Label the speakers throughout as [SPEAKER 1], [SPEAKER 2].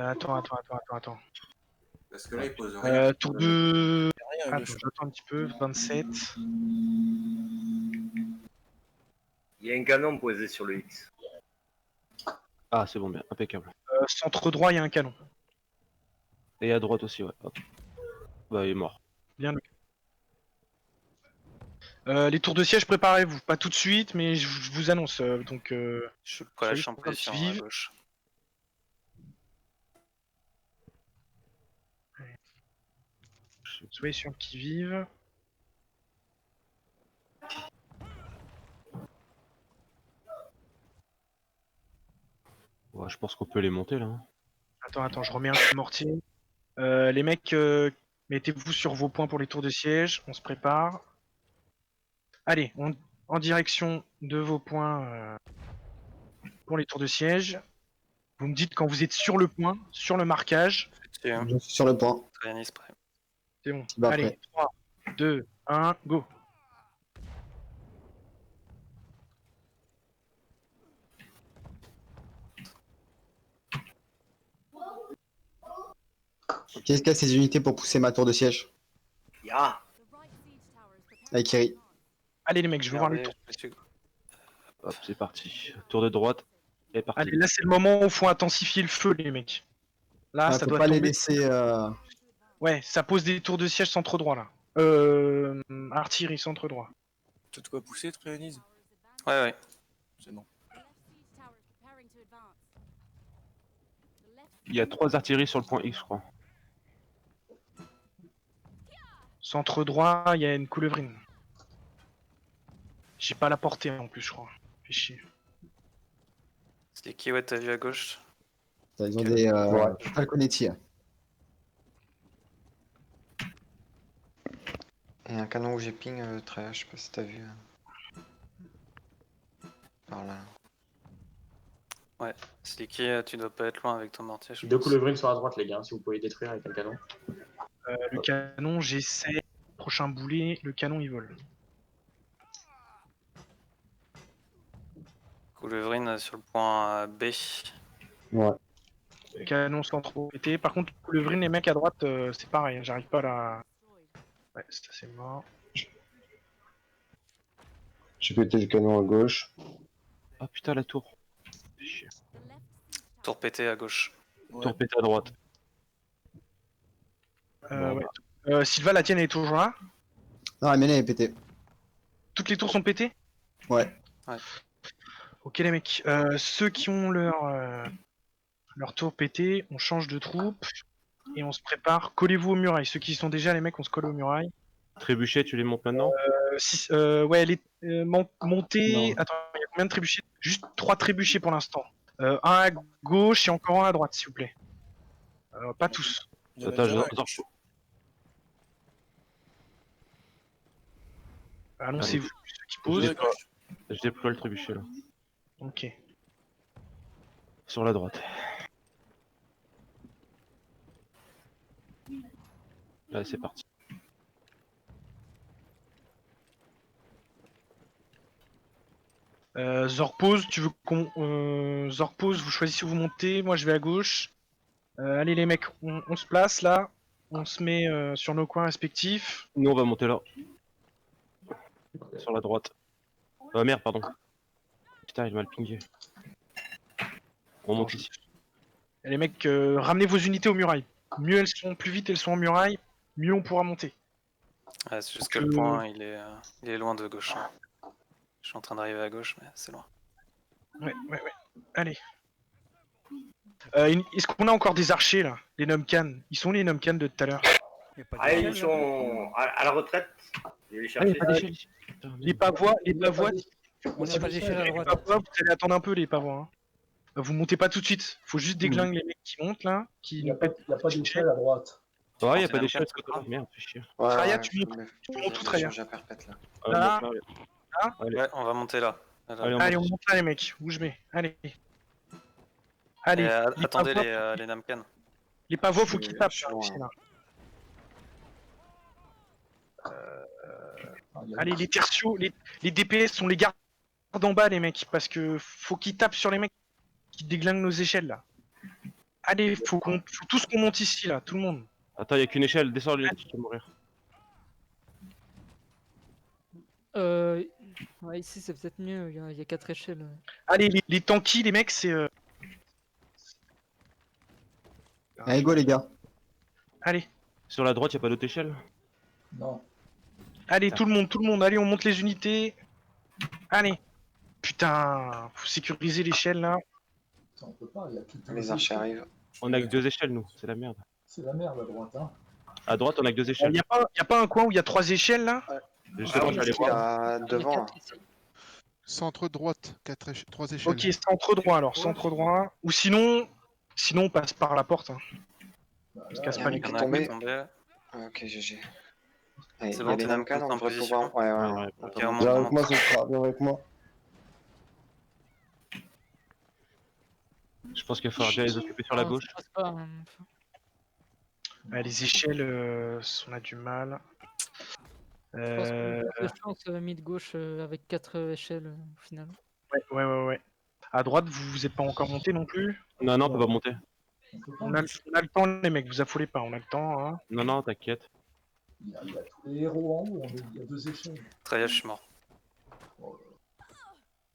[SPEAKER 1] Attends.
[SPEAKER 2] Parce que là, il pose rien.
[SPEAKER 1] Tour de...
[SPEAKER 3] Rien à
[SPEAKER 1] Attends,
[SPEAKER 3] gauche.
[SPEAKER 1] j'attends un petit peu. 27.
[SPEAKER 4] Il y a un canon posé sur le X.
[SPEAKER 5] Ah, c'est bon, bien, impeccable.
[SPEAKER 1] Centre droit, il y a un canon.
[SPEAKER 5] Et à droite aussi, ouais. Hop. Bah, il est mort.
[SPEAKER 1] Bien. Les tours de siège, préparez-vous. Pas tout de suite, mais je vous annonce. Donc,
[SPEAKER 6] Je collège
[SPEAKER 1] soyez
[SPEAKER 6] en position à
[SPEAKER 1] vive.
[SPEAKER 6] gauche.
[SPEAKER 1] Soyez sur le qui-vive.
[SPEAKER 5] Ouais, je pense qu'on peut les monter là. Hein.
[SPEAKER 1] Attends, je remets un coup de mortier. Les mecs, mettez-vous sur vos points pour les tours de siège. On se prépare. Allez, en direction de vos points pour les tours de siège. Vous me dites quand vous êtes sur le point, sur le marquage.
[SPEAKER 3] Je suis sur le point.
[SPEAKER 6] Trianis prêt.
[SPEAKER 1] C'est bon.
[SPEAKER 3] Bah,
[SPEAKER 1] Allez,
[SPEAKER 3] après.
[SPEAKER 1] 3, 2, 1, go.
[SPEAKER 3] Qu'est-ce qu'il y a ces unités pour pousser ma tour de siège?
[SPEAKER 4] Ya.
[SPEAKER 3] Avec Kiri.
[SPEAKER 1] Allez les mecs, je veux voir le tour.
[SPEAKER 5] Hop, c'est parti. Tour de droite. Et parti.
[SPEAKER 1] Allez, là c'est le moment où il faut intensifier le feu les mecs. Là, ça
[SPEAKER 3] Faut
[SPEAKER 1] doit
[SPEAKER 3] pas les
[SPEAKER 1] tomber.
[SPEAKER 3] laisser.
[SPEAKER 1] Ouais, ça pose des tours de siège centre droit là. Artillerie centre droit.
[SPEAKER 7] T'as de quoi pousser, Trianis?
[SPEAKER 6] Ouais.
[SPEAKER 7] C'est bon.
[SPEAKER 5] Il y a 3 artilleries sur le point X, je crois.
[SPEAKER 1] Centre droit, il y a une coulevrine. J'ai pas la portée en plus, je crois. Fais chier.
[SPEAKER 6] C'est qui, ouais, t'as vu à gauche?
[SPEAKER 3] Ils ont des Falconetti.
[SPEAKER 8] Et un canon où j'ai ping, très, je sais pas si t'as vu. Par là.
[SPEAKER 6] Ouais. Slicky, tu dois pas être loin avec ton mortier. Je
[SPEAKER 9] Deux
[SPEAKER 6] pense.
[SPEAKER 9] coulevrines sur la droite, les gars, si vous pouvez détruire avec un canon.
[SPEAKER 1] Le canon, j'essaie. Prochain boulet, le canon il vole.
[SPEAKER 6] Coulevrine sur le point B.
[SPEAKER 3] Ouais.
[SPEAKER 1] Le canon sans trop péter. Par contre, coulevrine, les mecs à droite, c'est pareil. J'arrive pas à la. Ouais, c'est mort.
[SPEAKER 10] J'ai pété le canon à gauche.
[SPEAKER 5] Ah putain, la tour. Chier.
[SPEAKER 6] Tour pété à gauche.
[SPEAKER 7] Ouais.
[SPEAKER 5] Tour pété à droite. Bon,
[SPEAKER 1] ouais. Sylva, la tienne elle est toujours là.
[SPEAKER 3] Non, la mêlée est pétée.
[SPEAKER 1] Toutes les tours sont pétées.
[SPEAKER 3] Ouais.
[SPEAKER 1] Ok les mecs, ceux qui ont leur tour pété, on change de troupe et on se prépare. Collez-vous aux murailles. Ceux qui y sont déjà, les mecs, on se colle aux murailles.
[SPEAKER 5] Trébuchet, tu les montes maintenant?
[SPEAKER 1] Ouais, monter.
[SPEAKER 3] Non.
[SPEAKER 1] Attends, il y a combien de trébuchets? Juste 3 trébuchets pour l'instant. Un à gauche et encore un à droite, s'il vous plaît. Pas tous.
[SPEAKER 5] Attends,
[SPEAKER 1] Annoncez-vous ceux qui
[SPEAKER 5] je
[SPEAKER 1] posent.
[SPEAKER 5] déploie, je déploie le trébuchet là.
[SPEAKER 1] Ok.
[SPEAKER 5] Sur la droite. Là, c'est parti.
[SPEAKER 1] Zorpose, tu veux qu'on. Zorpose, vous choisissez où vous montez. Moi, je vais à gauche. Allez, les mecs, on se place là. On se met sur nos coins respectifs.
[SPEAKER 5] Nous, on va monter là. Sur la droite. Merde, pardon. Putain, il m'a mal pingé. On monte ici.
[SPEAKER 1] Et les mecs, ramenez vos unités aux murailles. Mieux elles sont, plus vite elles sont en muraille, mieux on pourra monter.
[SPEAKER 6] Ouais, c'est juste que le point, il est loin de gauche. Hein. Je suis en train d'arriver à gauche, mais c'est loin.
[SPEAKER 1] Ouais. Allez. Est-ce qu'on a encore des archers là? Les Numcan? Ils sont les Numcan de tout à l'heure?
[SPEAKER 4] Ah, ils sont à la retraite. Je vais les
[SPEAKER 5] Ah, il y a
[SPEAKER 4] chercher.
[SPEAKER 5] pas d'échelle ici.
[SPEAKER 1] Les pavois,
[SPEAKER 7] On n'a pas d'échelle à
[SPEAKER 1] les
[SPEAKER 7] droite.
[SPEAKER 1] pavois, vous allez attendre un peu les pavois. Hein. Vous montez pas tout de suite. Faut juste déglinguer les mecs qui montent là.
[SPEAKER 9] Il n'y a pas d'échelle à droite.
[SPEAKER 5] Ouais, il y a
[SPEAKER 6] C'est
[SPEAKER 5] pas
[SPEAKER 6] la
[SPEAKER 5] d'échelle.
[SPEAKER 6] même chose.
[SPEAKER 5] Merde, fais chier.
[SPEAKER 8] Ouais,
[SPEAKER 1] Traya,
[SPEAKER 8] ouais,
[SPEAKER 1] tu montes tout,
[SPEAKER 8] j'ai
[SPEAKER 1] Traya.
[SPEAKER 8] changé à perpète là.
[SPEAKER 1] Là.
[SPEAKER 5] Monte allez.
[SPEAKER 6] Ouais, on va monter là.
[SPEAKER 1] Allez, on monte là les mecs. Où je mets? Allez. Allez.
[SPEAKER 6] Et,
[SPEAKER 1] les
[SPEAKER 6] attendez
[SPEAKER 1] pavois,
[SPEAKER 6] les Namkan.
[SPEAKER 1] les pavois, faut qu'ils tapent.
[SPEAKER 8] Je suis loin.
[SPEAKER 1] Là. Allez, les tertiaux, les DPS sont les gardes en bas, les mecs, parce que faut qu'ils tapent sur les mecs qui déglinguent nos échelles là. Allez, faut tous qu'on monte ici là, tout le monde.
[SPEAKER 5] Attends, y'a qu'une échelle, descends, lui, tu vas mourir.
[SPEAKER 11] Ouais, ici c'est peut-être mieux, il y a 4 échelles.
[SPEAKER 1] Allez, les tankies, les mecs, c'est.
[SPEAKER 3] Allez, go les gars.
[SPEAKER 1] Allez,
[SPEAKER 5] Sur la droite, y'a pas d'autre échelle?
[SPEAKER 9] Non.
[SPEAKER 1] allez, tout le monde, allez, on monte les unités. Allez. Putain, faut sécuriser l'échelle là.
[SPEAKER 9] Ça, on peut pas, il y a tout.
[SPEAKER 8] Les archers arrivent.
[SPEAKER 5] On a que 2 échelles, nous, c'est la merde.
[SPEAKER 9] C'est la merde à droite, hein.
[SPEAKER 5] À droite, on a que 2 échelles.
[SPEAKER 1] Y a pas un coin où il y a 3 échelles là?
[SPEAKER 5] Justement, je vais aller
[SPEAKER 8] Il y
[SPEAKER 5] voir.
[SPEAKER 8] a devant. Là.
[SPEAKER 4] Centre droite, 3 échelles.
[SPEAKER 1] Ok, centre droit alors, centre droit. Ou sinon on passe par la porte. Hein.
[SPEAKER 9] Bah,
[SPEAKER 1] On se
[SPEAKER 9] là,
[SPEAKER 1] casse
[SPEAKER 8] y a
[SPEAKER 1] pas
[SPEAKER 8] un
[SPEAKER 1] les
[SPEAKER 8] mec
[SPEAKER 1] couilles.
[SPEAKER 8] qui est tombé.
[SPEAKER 6] Tombé.
[SPEAKER 8] Ah, ok, GG. Allez,
[SPEAKER 6] C'est
[SPEAKER 8] il y
[SPEAKER 6] bon,
[SPEAKER 8] a les
[SPEAKER 6] t'es
[SPEAKER 8] Namkan,
[SPEAKER 6] en
[SPEAKER 8] on devrait
[SPEAKER 6] position.
[SPEAKER 8] pouvoir. Ouais, ouais.
[SPEAKER 5] Ouais,
[SPEAKER 6] Ok,
[SPEAKER 5] attends.
[SPEAKER 6] on monte,
[SPEAKER 10] Viens
[SPEAKER 6] on
[SPEAKER 10] avec moi,
[SPEAKER 6] monte.
[SPEAKER 10] Sopra, viens avec moi.
[SPEAKER 5] Je pense qu'il va falloir bien les occuper sur la
[SPEAKER 11] Non,
[SPEAKER 5] gauche.
[SPEAKER 11] ça passe pas, hein.
[SPEAKER 1] Ouais, les échelles, on a du mal.
[SPEAKER 11] Je pense qu'on a plus de chance mid-gauche avec 4 échelles au final.
[SPEAKER 1] Ouais. À droite, vous êtes pas encore monté non plus?
[SPEAKER 5] Non, non, on peut pas monter.
[SPEAKER 9] on peut pas.
[SPEAKER 1] On a le temps, les mecs, vous affolez pas, on a le temps. Hein.
[SPEAKER 5] Non, non, t'inquiète.
[SPEAKER 9] Il y a tous les héros en haut, il y a 2 échelles.
[SPEAKER 6] Traya, je suis mort.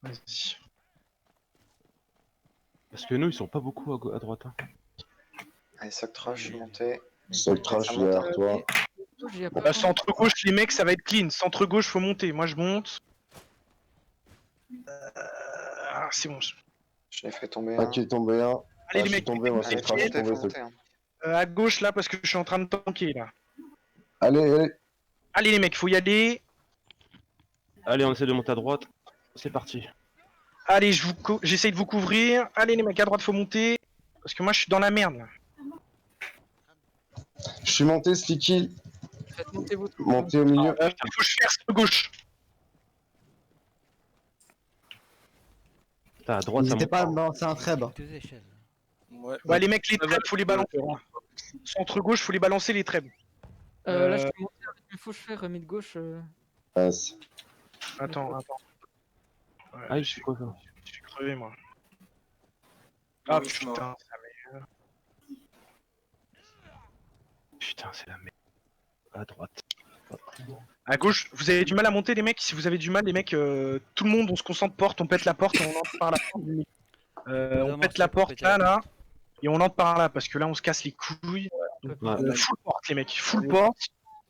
[SPEAKER 1] Vas-y.
[SPEAKER 5] Parce que nous, ils sont pas beaucoup à droite. Hein.
[SPEAKER 8] Allez, Soctra, je suis monté.
[SPEAKER 10] Sopra, je suis derrière toi.
[SPEAKER 11] J'ai pas
[SPEAKER 1] Centre gauche, les mecs, ça va être clean. Centre gauche, faut monter. Moi, je monte. Ah, c'est bon.
[SPEAKER 8] Je l'ai fait tomber.
[SPEAKER 10] Un qui est tombé, un.
[SPEAKER 1] Allez,
[SPEAKER 10] Ah,
[SPEAKER 1] les
[SPEAKER 10] je suis
[SPEAKER 1] mecs,
[SPEAKER 10] tombé, moi,
[SPEAKER 8] Allez,
[SPEAKER 10] Sopra, je suis tombé.
[SPEAKER 8] faut monter. Hein.
[SPEAKER 1] à gauche là, parce que je suis en train de tanker là.
[SPEAKER 10] Allez.
[SPEAKER 1] Allez, les mecs, faut y aller.
[SPEAKER 5] Allez, on essaie de monter à droite. C'est parti.
[SPEAKER 1] Allez, j'essaye de vous couvrir. Allez, les mecs, à droite, faut monter. Parce que moi, je suis dans la merde là.
[SPEAKER 10] Je suis monté, Sticky.
[SPEAKER 11] Faites monter vos troupes.
[SPEAKER 10] Monté au milieu.
[SPEAKER 1] Faut que je fasse de gauche.
[SPEAKER 5] Putain, à droite, ça
[SPEAKER 3] N'hésitez
[SPEAKER 5] monte.
[SPEAKER 3] pas à me balancer un treb.
[SPEAKER 7] 2 échelles.
[SPEAKER 1] Ouais, les mecs, les trèbes, faut les balancer. Centre gauche, faut les balancer les trèbes.
[SPEAKER 11] Là, je peux monter avec mes fauchefers mid-gauche.
[SPEAKER 10] Passe.
[SPEAKER 1] Attends. Ouais,
[SPEAKER 5] Ah, je suis quoi ça?
[SPEAKER 1] je suis crevé moi.
[SPEAKER 2] Ah,
[SPEAKER 1] Ah
[SPEAKER 2] oui, je suis mort.
[SPEAKER 1] putain.
[SPEAKER 5] Putain, c'est la merde. À droite.
[SPEAKER 1] À gauche, vous avez du mal à monter les mecs. Si vous avez du mal, les mecs, tout le monde, on se concentre porte, on pète la porte et on entre par la porte. On pète la porte là, et on entre par là parce que là on se casse les couilles. Donc,
[SPEAKER 5] Ouais.
[SPEAKER 1] full porte les mecs, full porte.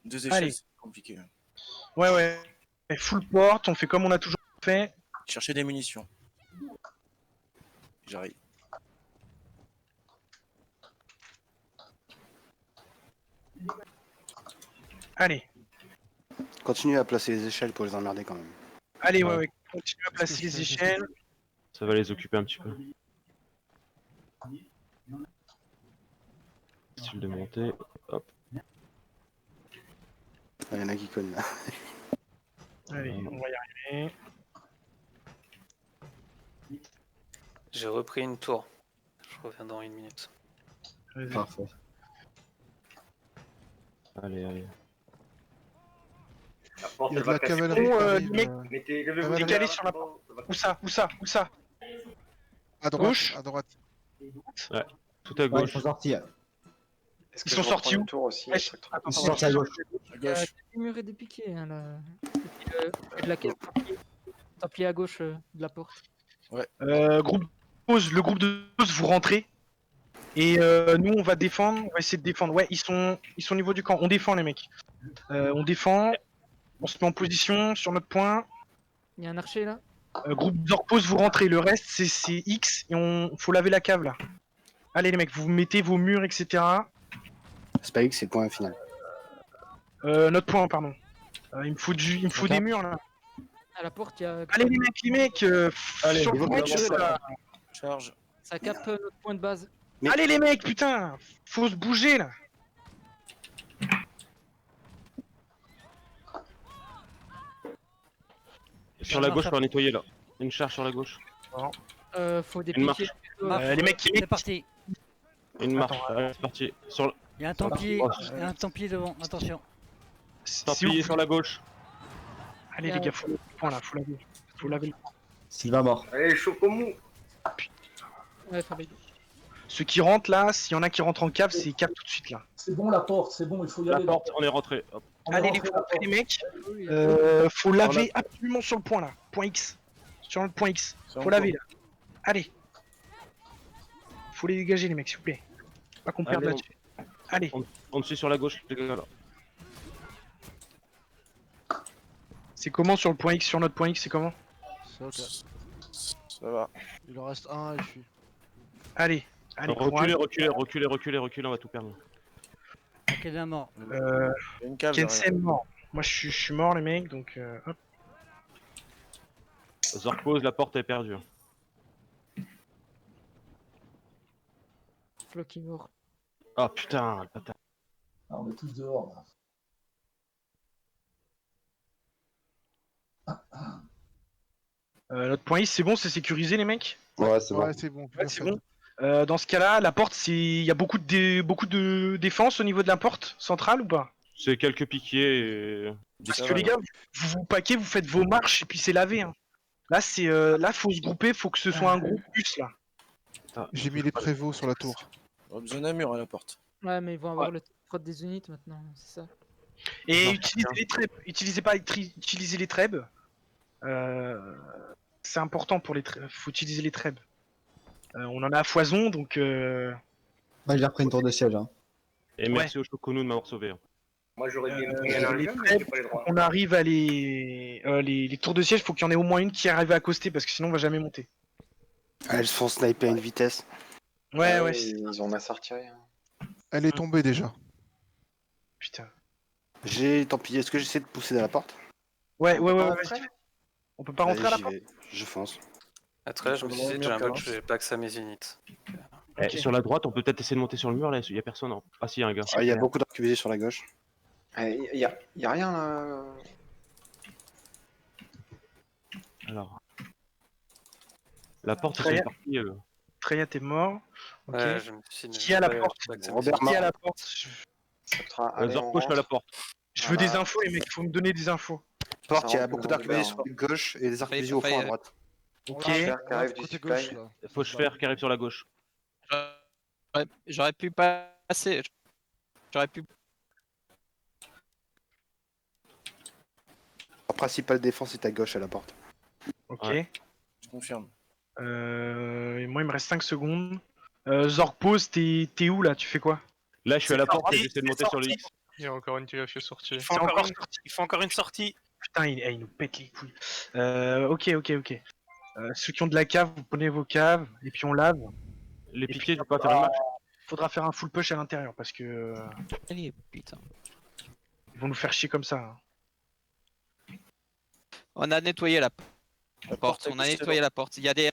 [SPEAKER 7] 2
[SPEAKER 1] Allez.
[SPEAKER 7] échelles, c'est compliqué.
[SPEAKER 1] Ouais. Et full porte, on fait comme on a toujours fait.
[SPEAKER 7] Cherchez des munitions. J'arrive.
[SPEAKER 1] Allez,
[SPEAKER 12] Continuez à placer les échelles pour les emmerder quand même.
[SPEAKER 1] allez,
[SPEAKER 5] Ouais.
[SPEAKER 1] ouais. Continue à placer les échelles.
[SPEAKER 5] Ça va les occuper un petit peu. Style de montée. Hop.
[SPEAKER 12] Il y en a qui connaissent là.
[SPEAKER 1] Allez, on va y arriver.
[SPEAKER 6] J'ai repris une tour. Je reviens dans 1 minute.
[SPEAKER 1] Vas-y.
[SPEAKER 3] Parfait.
[SPEAKER 5] Allez.
[SPEAKER 4] La porte,
[SPEAKER 10] Il y a
[SPEAKER 4] elle
[SPEAKER 10] de
[SPEAKER 4] va
[SPEAKER 10] la
[SPEAKER 4] casser.
[SPEAKER 10] cavalerie.
[SPEAKER 1] Bon,
[SPEAKER 10] qui
[SPEAKER 1] les
[SPEAKER 10] arrive,
[SPEAKER 1] mecs,
[SPEAKER 4] Mettez, levez-vous
[SPEAKER 10] Cavalerie.
[SPEAKER 1] Décalé sur la porte. Où ça?
[SPEAKER 10] À droite,
[SPEAKER 1] Gauche.
[SPEAKER 10] à droite.
[SPEAKER 5] Tout à
[SPEAKER 3] Ouais, ils
[SPEAKER 5] gauche.
[SPEAKER 3] sont sortis.
[SPEAKER 8] Est-ce
[SPEAKER 1] Ils
[SPEAKER 8] que
[SPEAKER 1] sont
[SPEAKER 8] je
[SPEAKER 1] sortis
[SPEAKER 8] reprends
[SPEAKER 1] où
[SPEAKER 8] une tour aussi
[SPEAKER 1] Ouais,
[SPEAKER 8] Soctra
[SPEAKER 1] attends,
[SPEAKER 3] Ils sont sortis à gauche.
[SPEAKER 7] À
[SPEAKER 11] Il y a
[SPEAKER 7] gauche.
[SPEAKER 11] des murs et des piquets hein, là. Et de la caisse Templier à gauche de la porte.
[SPEAKER 1] Groupe pause, le groupe de pause, vous rentrez. Et nous, on va défendre. On va essayer de défendre. Ouais, ils sont au niveau du camp. On défend, les mecs. On défend. On se met en position sur notre point.
[SPEAKER 11] Il y a un archer là.
[SPEAKER 1] Groupe d'or pause, vous rentrez. Le reste, c'est X. Et faut laver la cave là. Allez, les mecs, vous mettez vos murs, etc.
[SPEAKER 12] C'est pas X, c'est le point final.
[SPEAKER 1] Notre point, pardon. Il me faut des murs là.
[SPEAKER 11] À la porte, il y a.
[SPEAKER 1] Allez, les mecs,
[SPEAKER 10] Allez,
[SPEAKER 1] sur le
[SPEAKER 10] ils vont
[SPEAKER 1] point,
[SPEAKER 10] commencer,
[SPEAKER 1] là.
[SPEAKER 7] Charge.
[SPEAKER 11] Ça capte notre point de base.
[SPEAKER 12] Mais-
[SPEAKER 1] Allez, les mecs, putain. Faut se bouger là.
[SPEAKER 5] Sur la gauche, on va nettoyer là. Une charge sur la gauche.
[SPEAKER 11] Faut des
[SPEAKER 5] Une marche.
[SPEAKER 11] piquets.
[SPEAKER 1] Les mecs qui
[SPEAKER 7] C'est parti.
[SPEAKER 5] Une marche. Allez, c'est parti. Sur
[SPEAKER 7] Il y a un templier devant, attention.
[SPEAKER 5] Templier sur la gauche.
[SPEAKER 1] Allez, les gars, faut le point là. Faut laver le point.
[SPEAKER 3] Sylvain mort.
[SPEAKER 4] Allez, chaud comme mou.
[SPEAKER 11] Ouais, Fabien.
[SPEAKER 1] Ceux qui rentrent là, s'il y en a qui rentrent en cave, c'est cave tout de suite là.
[SPEAKER 9] C'est bon la porte, c'est bon, il faut y
[SPEAKER 5] La
[SPEAKER 9] aller.
[SPEAKER 5] porte, on est rentré. Hop.
[SPEAKER 9] On est
[SPEAKER 1] Allez
[SPEAKER 9] rentré
[SPEAKER 1] les,
[SPEAKER 9] à la porte.
[SPEAKER 1] mecs,
[SPEAKER 11] Oui,
[SPEAKER 1] faut laver absolument sur le point là. Point X. Sur le point X. Faut laver là. Allez. Faut les dégager les mecs s'il vous plaît. Pas qu'on perde
[SPEAKER 5] Allez,
[SPEAKER 1] là-dessus. Allez.
[SPEAKER 5] On suit sur la gauche, les gars là.
[SPEAKER 1] C'est comment sur le point X, sur notre point X, c'est comment?
[SPEAKER 7] C'est ok. Ça va. Il en reste un et je suis.
[SPEAKER 1] Allez. Allez,
[SPEAKER 5] Reculez,
[SPEAKER 1] courage.
[SPEAKER 5] reculez, on va tout perdre.
[SPEAKER 11] Ok, d'un mort.
[SPEAKER 7] Il y a une cave
[SPEAKER 1] Kensen mort. Moi je suis mort les mecs donc hop.
[SPEAKER 5] Zork pose, la porte est perdue.
[SPEAKER 11] Flo qui meurt.
[SPEAKER 5] Ah putain, le bâtard.
[SPEAKER 9] Ah, on est tous dehors là.
[SPEAKER 1] Notre point X c'est bon, c'est sécurisé les mecs?
[SPEAKER 10] Ouais, c'est bon.
[SPEAKER 7] Ouais, c'est bon.
[SPEAKER 1] Ouais, c'est bon. Dans ce cas-là, la porte, il y a beaucoup de défense au niveau de la porte centrale ou pas?
[SPEAKER 5] C'est quelques piquiers et...
[SPEAKER 1] Parce que les gars, vous vous paquez, vous faites vos marches et puis c'est lavé. Hein. Là, faut se grouper, faut que ce soit un groupe plus là.
[SPEAKER 7] J'ai mis les prévôts sur la tour. On a besoin d'un mur à la porte.
[SPEAKER 11] Ouais, mais ils vont avoir le prod des unités maintenant, c'est ça.
[SPEAKER 1] Et
[SPEAKER 5] Non,
[SPEAKER 1] utilisez les trèbes. Utilisez les trèbes. C'est important pour les trèbes. Faut utiliser les trèbes. On en a à foison donc.
[SPEAKER 3] Moi j'ai repris une tour de siège. Hein.
[SPEAKER 5] Et merci au Choconou de m'avoir sauvé.
[SPEAKER 4] Moi j'aurais bien pris
[SPEAKER 1] les
[SPEAKER 4] un avion, mais
[SPEAKER 1] trèbes,
[SPEAKER 4] j'ai pas les droits.
[SPEAKER 1] on arrive à les tours de siège, faut qu'il y en ait au moins une qui arrive à accoster parce que sinon on va jamais monter.
[SPEAKER 12] Elles se font sniper à une vitesse.
[SPEAKER 1] Ouais,
[SPEAKER 8] Ah
[SPEAKER 1] ouais.
[SPEAKER 8] oui, ils ont masse artillerie. Hein.
[SPEAKER 7] Elle est tombée déjà.
[SPEAKER 1] Putain.
[SPEAKER 12] Tant pis, est-ce que j'essaie de pousser dans la porte?
[SPEAKER 1] Ouais,
[SPEAKER 12] On peut pas
[SPEAKER 1] vas-y.
[SPEAKER 12] rentrer
[SPEAKER 1] On peut pas rentrer à la
[SPEAKER 12] J'y
[SPEAKER 1] porte.
[SPEAKER 12] vais, je fonce.
[SPEAKER 6] Après, je me disais, j'ai un bug, j'ai pas accès à mes unités.
[SPEAKER 5] Eh, sur la droite, on peut peut-être essayer de monter sur le mur là, il y a personne. Hein. Ah si, il y a un gars.
[SPEAKER 12] Ah, il y a beaucoup d'arquebusés sur la gauche.
[SPEAKER 8] Y a rien là.
[SPEAKER 5] Alors. La porte,
[SPEAKER 1] Très
[SPEAKER 5] c'est
[SPEAKER 1] bien.
[SPEAKER 5] parti.
[SPEAKER 1] Treya, t'es mort. Ok.
[SPEAKER 6] Ouais, je me suis dit,
[SPEAKER 1] Qui est à la
[SPEAKER 6] j'ai pas
[SPEAKER 1] porte
[SPEAKER 6] accès à mes
[SPEAKER 12] Robert
[SPEAKER 1] Qui est à
[SPEAKER 12] Marc.
[SPEAKER 1] la porte?
[SPEAKER 8] Allez,
[SPEAKER 5] Zork
[SPEAKER 8] on
[SPEAKER 5] push à la
[SPEAKER 8] rentre.
[SPEAKER 5] porte.
[SPEAKER 1] Je veux des
[SPEAKER 8] Voilà.
[SPEAKER 1] infos, les mecs. Faut me donner des infos.
[SPEAKER 12] Porte, il y a
[SPEAKER 8] rentre
[SPEAKER 12] beaucoup
[SPEAKER 8] dans
[SPEAKER 12] d'arquebusés
[SPEAKER 8] le
[SPEAKER 12] sur
[SPEAKER 8] vert,
[SPEAKER 12] la gauche et des arquebusés au fond à droite.
[SPEAKER 1] Ok.
[SPEAKER 8] Cher qui arrive du
[SPEAKER 7] Côté
[SPEAKER 8] supply.
[SPEAKER 7] gauche, là.
[SPEAKER 5] Faut faire qui arrive sur la gauche.
[SPEAKER 6] J'aurais pu passer. J'aurais pu.
[SPEAKER 12] La principale défense est à gauche à la porte.
[SPEAKER 1] Ok.
[SPEAKER 5] Ouais.
[SPEAKER 7] Je confirme.
[SPEAKER 1] Et moi, il me reste 5 secondes. Zork pose, t'es où là? Tu fais quoi?
[SPEAKER 5] Là, je suis à la porte et
[SPEAKER 6] sorti,
[SPEAKER 5] j'essaie de monter
[SPEAKER 6] c'est
[SPEAKER 5] sur le
[SPEAKER 6] sorti.
[SPEAKER 5] X.
[SPEAKER 13] Il y a encore une TF qui est sortie.
[SPEAKER 1] C'est encore
[SPEAKER 6] Il faut encore une sortie.
[SPEAKER 1] Putain, il nous pète les couilles. Ok. Ceux qui ont de la cave, vous prenez vos caves et puis on lave.
[SPEAKER 5] Les
[SPEAKER 1] puis,
[SPEAKER 5] piquets, je vais pas faire une marche.
[SPEAKER 1] Faudra faire un full push à l'intérieur parce que
[SPEAKER 6] Allez, putain.
[SPEAKER 1] ils vont nous faire chier comme ça. Hein.
[SPEAKER 6] On a nettoyé la porte. On a nettoyé la porte. Il y a des.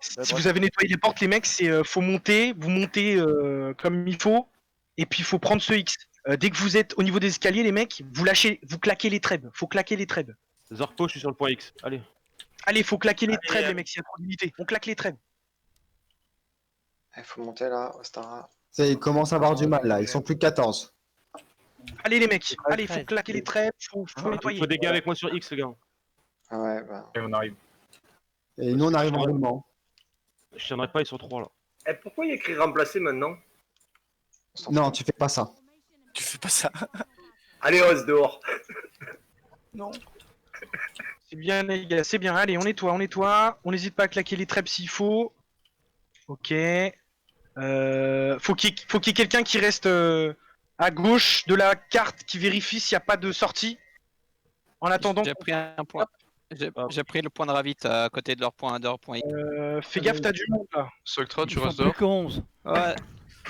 [SPEAKER 1] Si vous avez nettoyé les portes, les mecs, c'est faut monter, vous montez comme il faut, et puis il faut prendre ce X. Dès que vous êtes au niveau des escaliers, les mecs, vous claquez les trèbes. Faut claquer les trèbes.
[SPEAKER 5] Zorko, je suis sur le point X. Allez.
[SPEAKER 1] Allez, faut claquer les trèbes, les mecs, s'il y a trop d'unités. On claque les trèbes.
[SPEAKER 8] Il faut monter là, Ostara.
[SPEAKER 3] Ils commencent à avoir du mal là, ils sont plus que 14.
[SPEAKER 1] Allez, les mecs, allez, faut claquer les trèbes, faut
[SPEAKER 5] Il
[SPEAKER 1] nettoyer.
[SPEAKER 5] faut des gars avec moi sur X, les gars.
[SPEAKER 8] Ah ouais, bah.
[SPEAKER 13] Et on arrive.
[SPEAKER 3] Et nous on arrive en roulement.
[SPEAKER 5] Je tiendrai pas, ils sont 3 là.
[SPEAKER 4] Et pourquoi il y a écrit remplacer maintenant?
[SPEAKER 3] Non, tu fais pas ça.
[SPEAKER 7] Tu fais pas ça.
[SPEAKER 4] Allez, Oz, dehors.
[SPEAKER 7] Non.
[SPEAKER 1] C'est bien, les gars, c'est bien. Allez, on nettoie. On n'hésite pas à claquer les trèbes s'il faut. Ok. Faut qu'il y ait quelqu'un qui reste à gauche de la carte qui vérifie s'il n'y a pas de sortie. En attendant.
[SPEAKER 6] J'ai pris un point. J'ai pris le point de ravite à côté de leur point X.
[SPEAKER 1] Fais gaffe, t'as du monde là.
[SPEAKER 13] Soltra, tu
[SPEAKER 11] Ils sont
[SPEAKER 13] restes
[SPEAKER 11] plus
[SPEAKER 13] dehors.
[SPEAKER 11] que 11.
[SPEAKER 6] Ouais.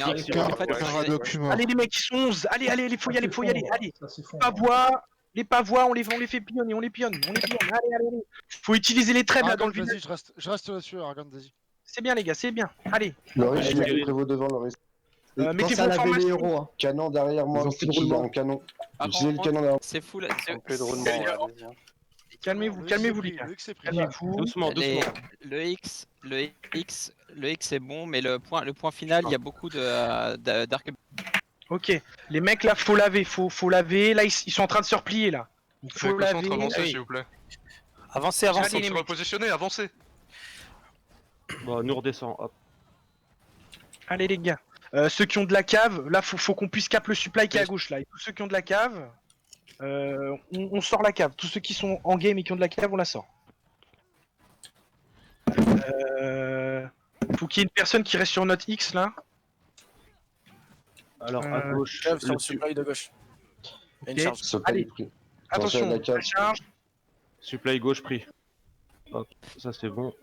[SPEAKER 6] Non, en fait,
[SPEAKER 1] Allez, les mecs, ils sont 11. Allez, il faut y aller. Allez.
[SPEAKER 9] Ça s'effondre.
[SPEAKER 1] Les pavois, on les fait pionner, on les pionne. Allez. Faut utiliser les trèbes là dans le
[SPEAKER 7] Vas-y,
[SPEAKER 1] village.
[SPEAKER 7] je reste là-dessus, Argan, vas-y.
[SPEAKER 1] C'est bien, les gars, c'est bien. Allez.
[SPEAKER 10] Loris, je
[SPEAKER 5] Allez.
[SPEAKER 10] mets prévôt devant, Loris.
[SPEAKER 1] Mettez
[SPEAKER 3] Pensez à
[SPEAKER 1] vos
[SPEAKER 3] laver les
[SPEAKER 1] formations.
[SPEAKER 3] héros. Hein.
[SPEAKER 10] Canon derrière moi,
[SPEAKER 3] Ils ont
[SPEAKER 10] c'est
[SPEAKER 3] plus de
[SPEAKER 10] qui
[SPEAKER 3] roulement.
[SPEAKER 10] en canon.
[SPEAKER 6] Par
[SPEAKER 10] J'ai le
[SPEAKER 6] contre,
[SPEAKER 10] canon derrière.
[SPEAKER 6] c'est full.
[SPEAKER 12] Plus de roulement.
[SPEAKER 1] Calmez-vous, les gars.
[SPEAKER 7] Le X est pris.
[SPEAKER 1] Calmez-vous.
[SPEAKER 5] Doucement.
[SPEAKER 6] Le X est bon, mais le point final, il y a beaucoup d'arc.
[SPEAKER 1] Ok, les mecs là, faut laver. Là, ils sont en train de se replier là. Il faut
[SPEAKER 13] Faut
[SPEAKER 1] laver.
[SPEAKER 13] avancez,
[SPEAKER 1] Allez.
[SPEAKER 13] s'il vous plaît.
[SPEAKER 6] Avancez,
[SPEAKER 1] Allez,
[SPEAKER 13] Faut
[SPEAKER 1] les
[SPEAKER 13] se
[SPEAKER 1] mecs.
[SPEAKER 13] repositionner, avancez.
[SPEAKER 5] Bon, nous redescend. Hop.
[SPEAKER 1] Allez les gars. Ceux qui ont de la cave, là faut qu'on puisse cap le supply qui est à gauche là. Et tous ceux qui ont de la cave, on sort la cave. Tous ceux qui sont en game et qui ont de la cave, on la sort. Faut qu'il y ait une personne qui reste sur notre X là.
[SPEAKER 5] Alors, à gauche,
[SPEAKER 13] Cave sur
[SPEAKER 5] le
[SPEAKER 13] le supply de gauche. Il y a une
[SPEAKER 1] Ok.
[SPEAKER 13] charge.
[SPEAKER 10] Supply
[SPEAKER 1] Allez.
[SPEAKER 10] pris.
[SPEAKER 1] Attention,
[SPEAKER 10] à la cave.
[SPEAKER 1] la charge.
[SPEAKER 5] supply gauche pris. Ok, ça c'est bon.